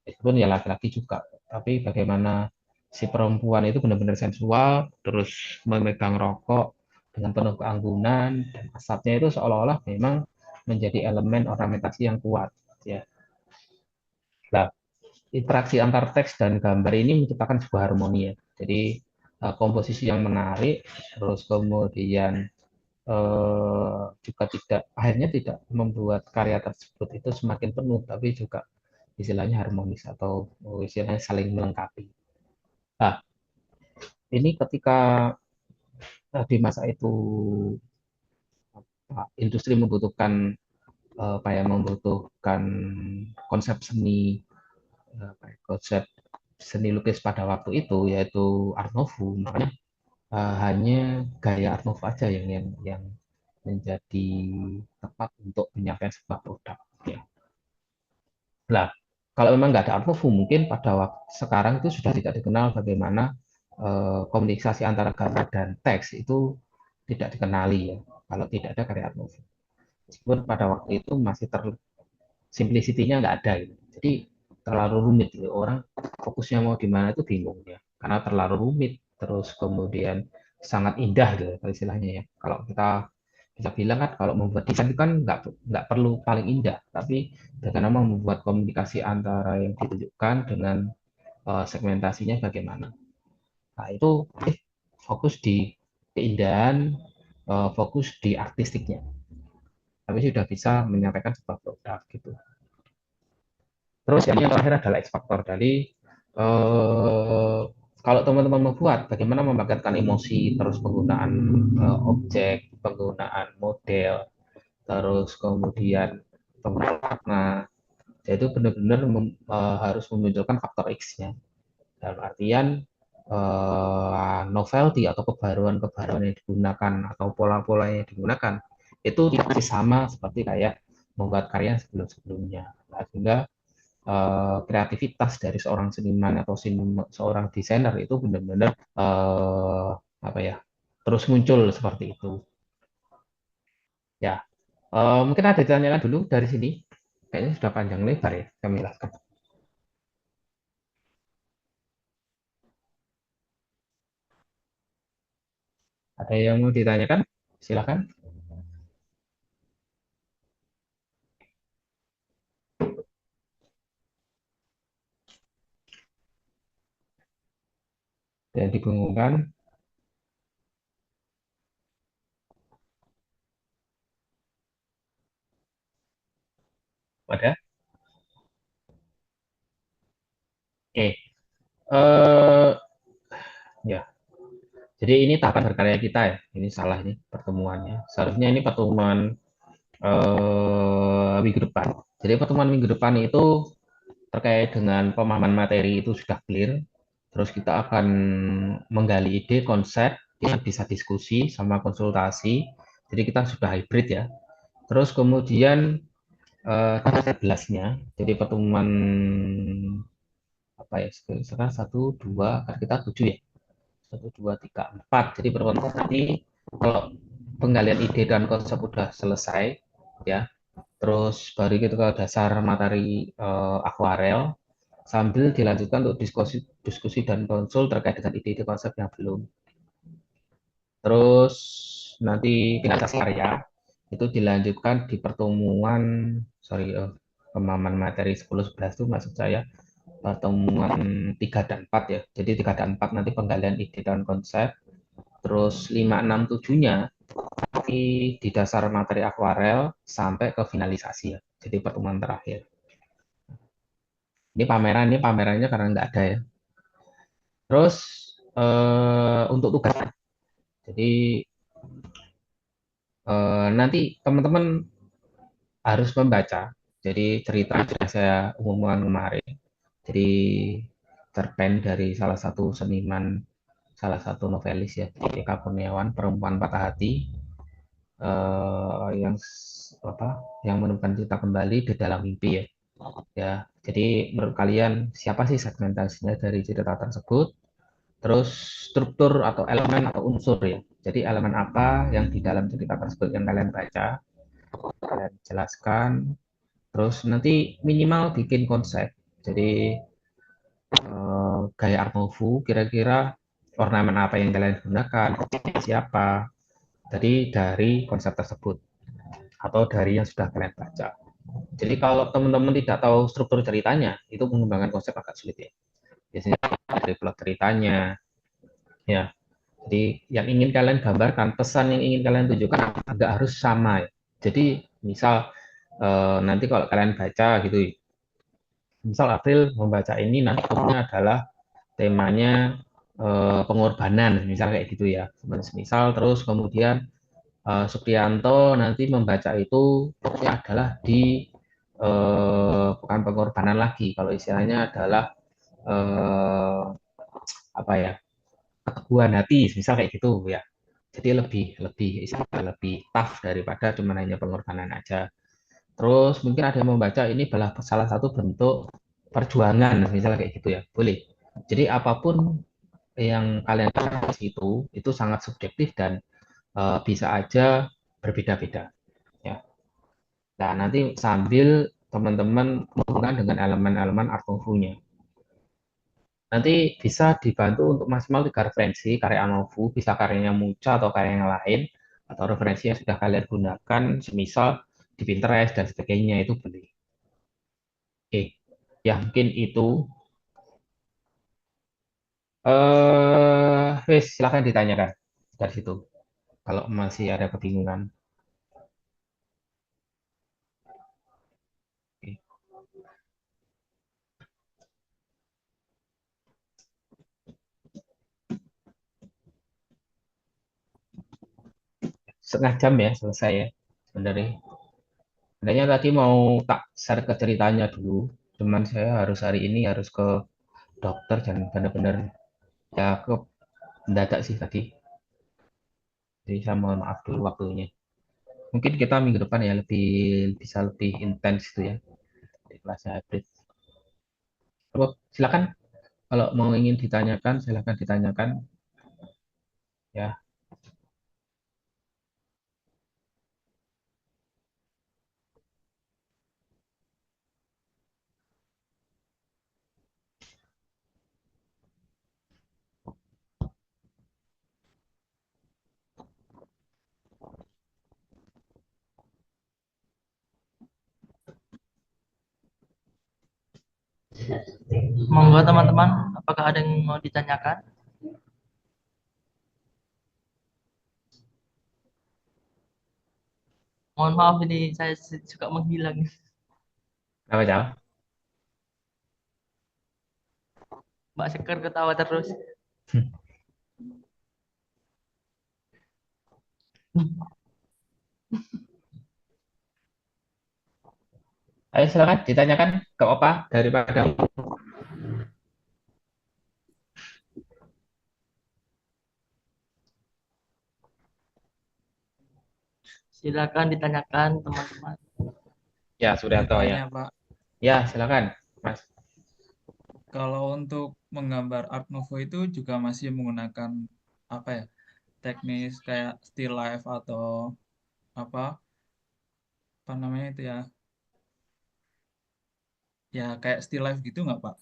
Meskipun ya laki-laki juga, tapi bagaimana si perempuan itu benar-benar sensual, terus memegang rokok dengan penuh keanggunan dan asapnya itu seolah-olah memang menjadi elemen ornamentasi yang kuat. Ya, nah, interaksi antar teks dan gambar ini menciptakan sebuah harmoni ya. Jadi komposisi yang menarik, terus kemudian juga tidak akhirnya tidak membuat karya tersebut itu semakin penuh, tapi juga istilahnya harmonis atau istilahnya saling melengkapi. Nah, ini ketika di masa itu industri membutuhkan apa ya membutuhkan konsep seni konsep seni lukis pada waktu itu yaitu Art Nouveau, makanya hanya gaya Art Nouveau aja yang menjadi tepat untuk menyampaikan sebuah produk. Ya. Nah, kalau memang nggak ada Art Nouveau, mungkin pada waktu sekarang itu sudah tidak dikenal bagaimana komunikasi antara gambar dan teks itu tidak dikenali ya, kalau tidak ada karya Art Nouveau. Meskipun pada waktu itu masih simplicity-nya nggak ada gitu. Jadi terlalu rumit gitu. Orang fokusnya mau di mana itu bingung ya. Karena terlalu rumit. Terus kemudian sangat indah gitu istilahnya ya. Kalau kita bisa bilang kan kalau membuat desain itu kan nggak perlu paling indah, tapi bagaimana membuat komunikasi antara yang ditunjukkan dengan segmentasinya bagaimana. Nah itu fokus di keindahan, fokus di artistiknya. Tapi sudah bisa menyampaikan sebuah produk gitu. Terus yang terakhir adalah X faktor dari kalau teman-teman membuat bagaimana membangkitkan emosi, terus penggunaan objek, penggunaan model, terus kemudian penggunaan warna, itu benar-benar harus memunculkan faktor X-nya. Dalam artian novelty atau kebaruan-kebaruan yang digunakan atau pola-pola yang digunakan itu masih sama seperti kayak membuat karya sebelum-sebelumnya. Nah, sehingga kreativitas dari seorang seniman atau seorang desainer itu benar-benar apa ya terus muncul seperti itu ya. Mungkin ada ditanyakan dulu dari sini, kayaknya sudah panjang lebar ya kami jelaskan. Ada yang mau ditanyakan, silakan. Yang dibingungkan ada? Oke. Ya. Jadi ini tahapan berkarya kita ya. Ini salah ini pertemuannya. Seharusnya ini pertemuan minggu depan. Jadi pertemuan minggu depan itu terkait dengan pemahaman materi itu sudah clear. Terus kita akan menggali ide, konsep, kita bisa diskusi sama konsultasi. Jadi kita sudah hybrid ya. Terus kemudian tanggal 11-nya, jadi pertemuan apa ya? Sekarang satu, dua, kan kita tujuh ya. Satu, dua, tiga, empat. Jadi pertemuan nanti kalau penggalian ide dan konsep sudah selesai, ya. Terus baru kita ke dasar materi akuarel sambil dilanjutkan untuk diskusi dan konsul terkait dengan ide-ide konsep yang belum. Terus nanti finalisasi karya itu dilanjutkan di pertemuan pemahaman materi 10-11 itu maksud saya pertemuan 3 dan 4 ya. Jadi 3 dan 4 nanti penggalian ide dan konsep. Terus 5, 6, 7-nya di dasar materi akuarel sampai ke finalisasi ya. Jadi pertemuan terakhir. Ini pamerannya karena nggak ada ya. Terus untuk tugas, jadi nanti teman-teman harus membaca. Jadi cerita yang sudah saya umumkan kemarin. Jadi cerpen dari salah satu seniman, salah satu novelis ya, Eka Kurniawan, Perempuan Patah Hati, yang apa, yang menemukan cinta kembali di dalam mimpi ya. Ya, jadi menurut kalian siapa sih segmentasinya dari cerita tersebut? Terus struktur atau elemen atau unsur ya. Jadi elemen apa yang di dalam cerita tersebut yang kalian baca, kalian jelaskan. Terus nanti minimal bikin konsep. Jadi gaya Art Nouveau, kira-kira ornamen apa yang kalian gunakan, siapa. Jadi dari konsep tersebut atau dari yang sudah kalian baca. Jadi kalau teman-teman tidak tahu struktur ceritanya, itu mengembangkan konsep agak sulit ya. Biasanya dari plot ceritanya, ya. Jadi yang ingin kalian gambarkan, pesan yang ingin kalian tunjukkan nggak harus sama ya. Jadi misal nanti kalau kalian baca gitu, misal April membaca ini, nanti adalah temanya pengorbanan, misal kayak gitu ya. Misal terus kemudian Supriyanto nanti membaca itu adalah di bukan pengorbanan lagi, kalau istilahnya adalah eh, apa ya, keteguhan hati, misal kayak gitu ya. Jadi lebih lebih lebih tough daripada cuma hanya pengorbanan aja. Terus mungkin ada yang membaca ini adalah salah satu bentuk perjuangan, misalnya kayak gitu ya, boleh. Jadi apapun yang kalian baca itu sangat subjektif dan bisa aja berbeda-beda. Ya. Nah nanti sambil teman-teman menghubungkan dengan elemen-elemen art nouveau-nya. Nanti bisa dibantu untuk maksimal 3 referensi karya art nouveau, bisa karyanya Muca atau karya yang lain, atau referensi yang sudah kalian gunakan, semisal di Pinterest dan sebagainya itu boleh. Oke, ya mungkin itu. Wes, silakan ditanyakan dari situ. Kalau masih ada kebingungan. Oke. Setengah jam ya selesai ya sebenarnya. Sebenarnya tadi mau tak share ke ceritanya dulu, cuman saya harus hari ini harus ke dokter dan benar-benar ya ke mendadak sih tadi. Jadi saya mohon maaf dulu waktunya. Mungkin kita minggu depan ya lebih bisa lebih intens itu ya di kelas hybrid. Oh, silakan kalau mau ingin ditanyakan silakan ditanyakan ya. Monggo teman-teman, apakah ada yang mau ditanyakan? Mohon maaf ini saya suka menghilang. Apa Cal? Mbak Sekar ketawa terus. Ayo silakan ditanyakan ke Opa daripada Silakan ditanyakan teman-teman. ya Mau Suryanto ya. tanya, Pak. Ya silakan Mas. Kalau untuk menggambar Art Nouveau itu juga masih menggunakan apa ya? Teknis kayak still life atau apa apa namanya itu ya? Ya kayak still life gitu nggak, Pak?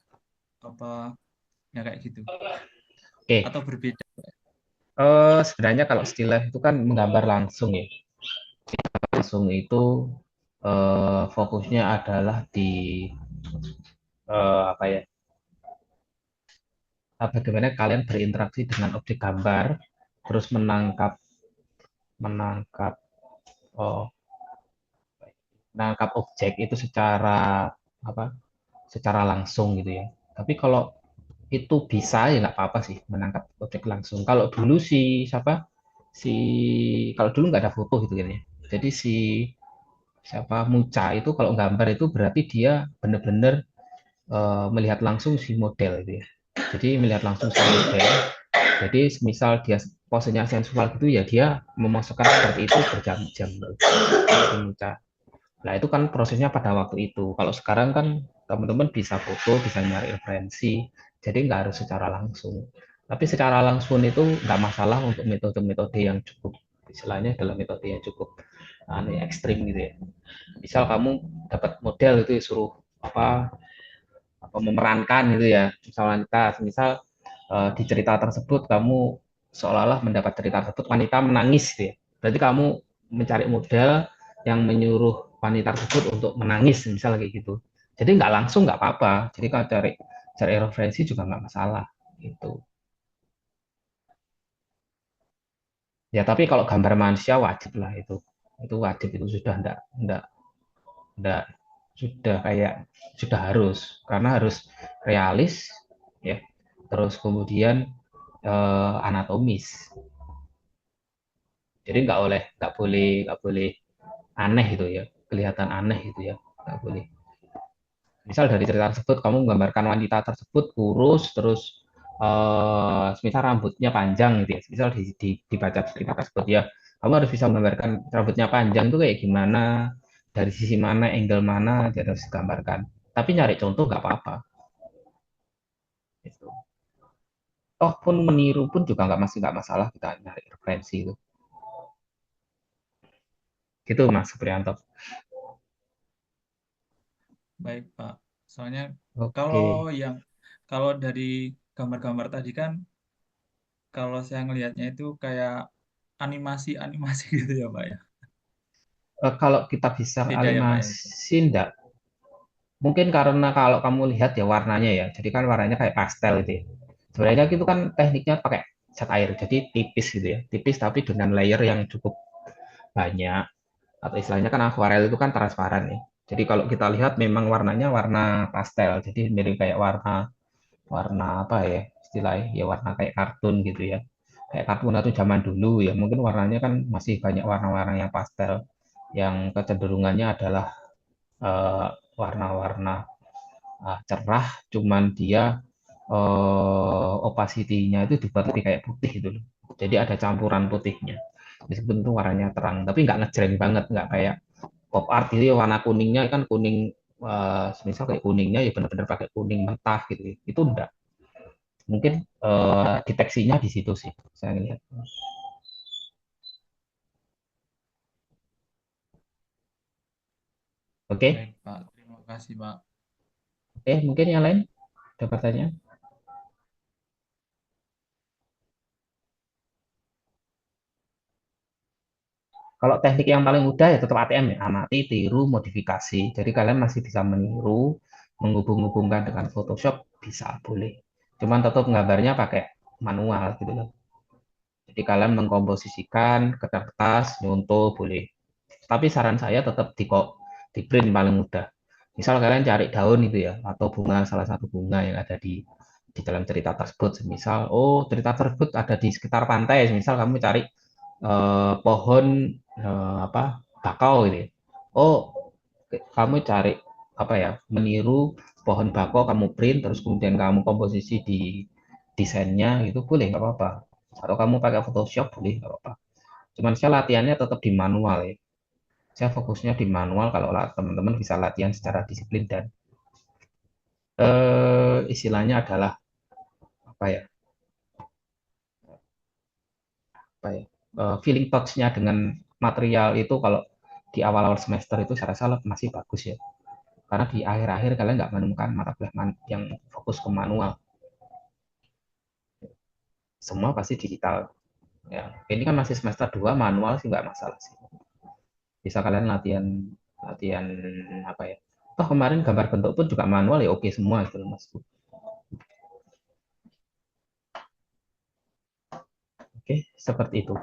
Apa ya kayak gitu? Oke, Atau berbeda? sebenarnya kalau still life itu kan menggambar langsung ya. Langsung itu fokusnya adalah di apa ya? Bagaimana kalian berinteraksi dengan objek gambar, terus menangkap menangkap oh, menangkap objek itu secara apa? Secara langsung gitu ya. Tapi kalau itu bisa ya nggak apa-apa sih menangkap objek langsung. Kalau dulu si siapa si kalau dulu nggak ada foto gitu kan ya. Jadi si siapa Muca itu kalau gambar itu berarti dia benar-benar melihat langsung si model gitu ya. Jadi melihat langsung si model. Jadi misal dia posenya sensual gitu ya dia memasukkan seperti itu berjam-jam si Muca. Nah, itu kan prosesnya pada waktu itu. Kalau sekarang kan teman-teman bisa foto, bisa nyari referensi, jadi nggak harus secara langsung. Tapi secara langsung itu nggak masalah untuk metode-metode yang cukup, istilahnya adalah metode yang cukup ekstrim gitu ya. Misal kamu dapat model itu suruh apa, apa memerankan gitu ya. Misal wanita, misal di cerita tersebut kamu seolah-olah mendapat cerita tersebut wanita menangis gitu ya. Berarti kamu mencari model yang menyuruh wanita tersebut untuk menangis misal kayak gitu. Jadi nggak langsung nggak apa-apa. Jadi kalau cari cari referensi juga nggak masalah gitu. Ya tapi kalau gambar manusia wajib lah itu wajib itu sudah enggak sudah kayak sudah harus karena harus realis ya terus kemudian anatomis. Jadi nggak boleh aneh gitu ya, kelihatan aneh gitu ya, nggak boleh. Misal dari cerita tersebut kamu menggambarkan wanita tersebut kurus, terus misal rambutnya panjang gitu ya, misal dibaca cerita tersebut ya, kamu harus bisa menggambarkan rambutnya panjang itu kayak gimana, dari sisi mana, angle mana, jadi harus digambarkan. Tapi nyari contoh nggak apa-apa. Gitu. Toh pun meniru pun juga nggak masalah kita nyari referensi itu. Gitu Mas Supriyanto. Baik, Pak. Soalnya Oke. kalau yang kalau dari gambar-gambar tadi kan kalau saya ngelihatnya itu kayak animasi-animasi gitu ya, Pak ya. Kalau kita bisa Beda ya, Pak ya itu. animasi enggak. Mungkin karena kalau kamu lihat ya warnanya ya. Jadi kan warnanya kayak pastel gitu ya. Sebenarnya itu kan tekniknya pakai cat air. Jadi tipis gitu ya. Tipis tapi dengan layer yang cukup banyak. Atau istilahnya kan akuarel itu kan transparan ya. Jadi kalau kita lihat memang warnanya warna pastel. Jadi mirip kayak warna warna apa ya istilahnya ya warna kayak kartun gitu ya. Kayak kartun atau zaman dulu ya. Mungkin warnanya kan masih banyak warna-warna yang pastel yang kecenderungannya adalah eh, warna-warna cerah, cuman dia opacity-nya itu dibuat lebih kayak putih gitu loh. Jadi ada campuran putihnya. Meskipun itu warnanya terang, tapi nggak ngejreng banget, nggak kayak pop art gitu ya, warna kuningnya kan kuning, misal kayak kuningnya ya benar-benar pakai kuning mentah gitu. Itu enggak. Mungkin deteksinya di situ sih, saya lihat. Oke, Baik, Pak. Terima kasih, Pak. oke, mungkin yang lain ada pertanyaan? Kalau teknik yang paling mudah ya tetap ATM ya, amati, tiru, modifikasi. Jadi kalian masih bisa meniru, menghubung-hubungkan dengan Photoshop bisa boleh. Cuman tetap gambarnya pakai manual gitu loh. Jadi kalian mengkomposisikan ke kertas, nyontoh boleh. Tapi saran saya tetap di print paling mudah. Misal kalian cari daun itu ya, atau bunga, salah satu bunga yang ada di dalam cerita tersebut. Misal, oh cerita tersebut ada di sekitar pantai. Misal kamu cari pohon bakau gitu ya. Oh, kamu cari apa ya, meniru pohon bakau, kamu print, terus kemudian kamu komposisi di desainnya, itu boleh, nggak apa-apa. Atau kamu pakai Photoshop, boleh, nggak apa-apa. Cuman saya latihannya tetap di manual ya. Saya fokusnya di manual kalau teman-teman bisa latihan secara disiplin dan istilahnya adalah apa ya, feeling touch-nya dengan material itu kalau di awal-awal semester itu saya rasa masih bagus ya. Karena di akhir-akhir kalian nggak menemukan mata kuliah yang fokus ke manual. Semua pasti digital. Ya, ini kan masih semester 2, manual sih nggak masalah sih. Bisa kalian latihan apa ya. Toh kemarin gambar bentuk pun juga manual ya, oke semua gitu Mas. Oke, seperti itu.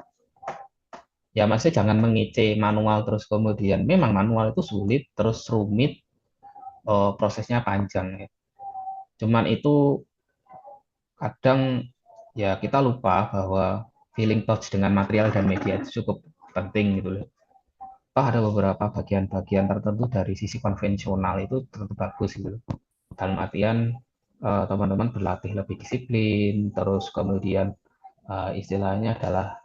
Ya masih jangan mengece manual terus kemudian memang manual itu sulit terus rumit, prosesnya panjang ya. Cuman itu kadang ya kita lupa bahwa feeling touch dengan material dan media itu cukup penting gitu loh. Ada beberapa bagian-bagian tertentu dari sisi konvensional itu tentu bagus gitu loh. Dalam artian teman-teman berlatih lebih disiplin, terus kemudian istilahnya adalah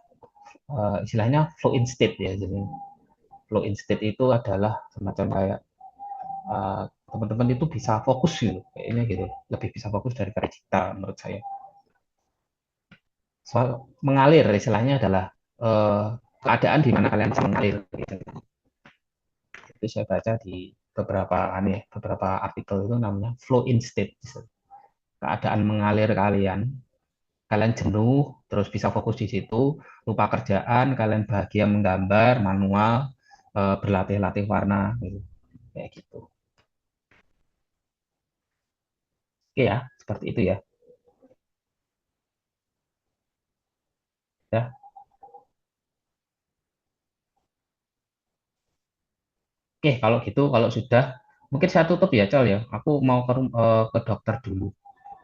istilahnya flow in state ya. Jadi flow in state itu adalah semacam kayak teman-teman itu bisa fokus gitu, kayaknya gitu, lebih bisa fokus daripada kita menurut saya. Soal mengalir istilahnya adalah keadaan di mana kalian bisa mengalir gitu. Itu saya baca di beberapa artikel itu namanya flow in state. Keadaan mengalir kalian jenuh, terus bisa fokus di situ, lupa kerjaan, kalian bahagia menggambar, manual, berlatih-latih warna, gitu. Kayak gitu. Oke ya, seperti itu ya. Ya. Oke, kalau gitu, kalau sudah, mungkin saya tutup ya, Cal ya. Aku mau ke dokter dulu.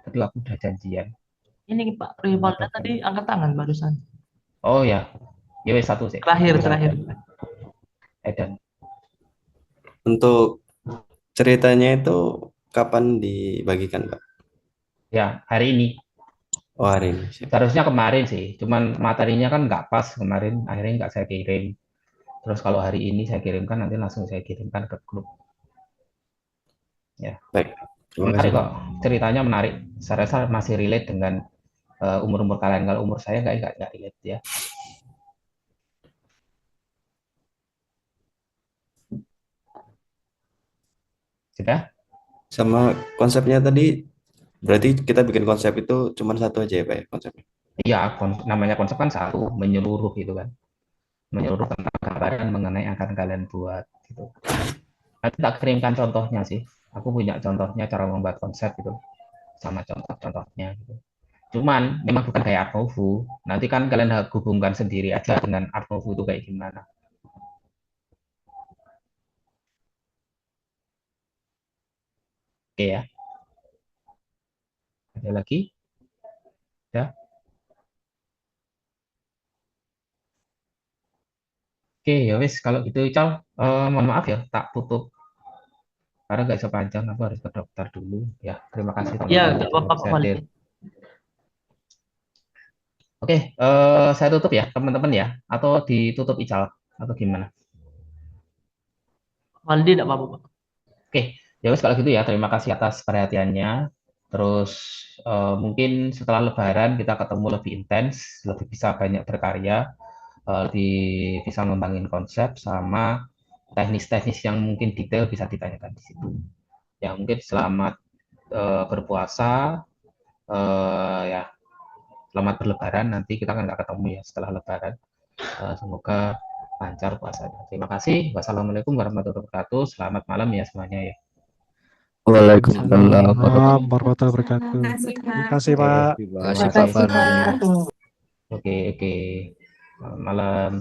Tadi aku udah janjian. Ini Pak Rivalda tadi angkat tangan barusan. Oh ya, ya wes satu sih. Terakhir. Edan. Untuk ceritanya itu kapan dibagikan, Pak? Ya, hari ini. Oh, hari ini. Siap. Seharusnya kemarin sih, cuman materinya kan nggak pas kemarin, akhirnya nggak saya kirim. Terus kalau hari ini saya kirimkan, nanti langsung saya kirimkan ke grup. Ya. Baik. Terima Menarik kasih, Pak. kok, ceritanya menarik. Saya rasa masih relate dengan umur-umur kalian. Kalau umur saya nggak relate ya. Sudah? Sama konsepnya tadi, berarti kita bikin konsep itu cuma satu aja ya, Pak ya, konsepnya? Iya, namanya konsep kan satu, menyeluruh gitu kan. Menyeluruh tentang gambaran mengenai yang akan kalian buat gitu. Nanti tak kirimkan contohnya sih. Aku punya contohnya cara membuat konsep gitu. Sama contoh-contohnya gitu. Cuman memang bukan kayak Art Nouveau. Nanti kan kalian hubungkan sendiri aja dengan Art Nouveau itu kayak gimana. Oke ya. Ada lagi? Ya. Oke, ya wis kalau gitu Cal, mohon maaf ya, tak tutup karena nggak sepanjang, aku harus ke dokter dulu. Ya, terima kasih Ya, teman-teman nggak sudah apa-apa Pak bisa hadir. Waldi. Oke, saya tutup ya teman-teman ya, atau ditutup Ical atau gimana? Waldi nggak apa-apa Pak. Oke, ya wis kalau gitu ya, terima kasih atas perhatiannya. Terus mungkin setelah Lebaran kita ketemu lebih intens, lebih bisa banyak berkarya, lebih bisa ngembangin konsep sama teknis-teknis yang mungkin detail bisa ditanyakan di situ. Ya mungkin selamat berpuasa, ya selamat berlebaran. Nanti kita kan nggak ketemu ya setelah Lebaran. Semoga lancar puasanya. Terima kasih. Wassalamualaikum warahmatullahi wabarakatuh. Selamat malam ya semuanya ya. Waalaikumsalam Waalaikumsalam warahmatullahi warahmatullahi wabarakatuh. Terima kasih, Pak. wabarakatuh. Oke, oke. Selamat malam.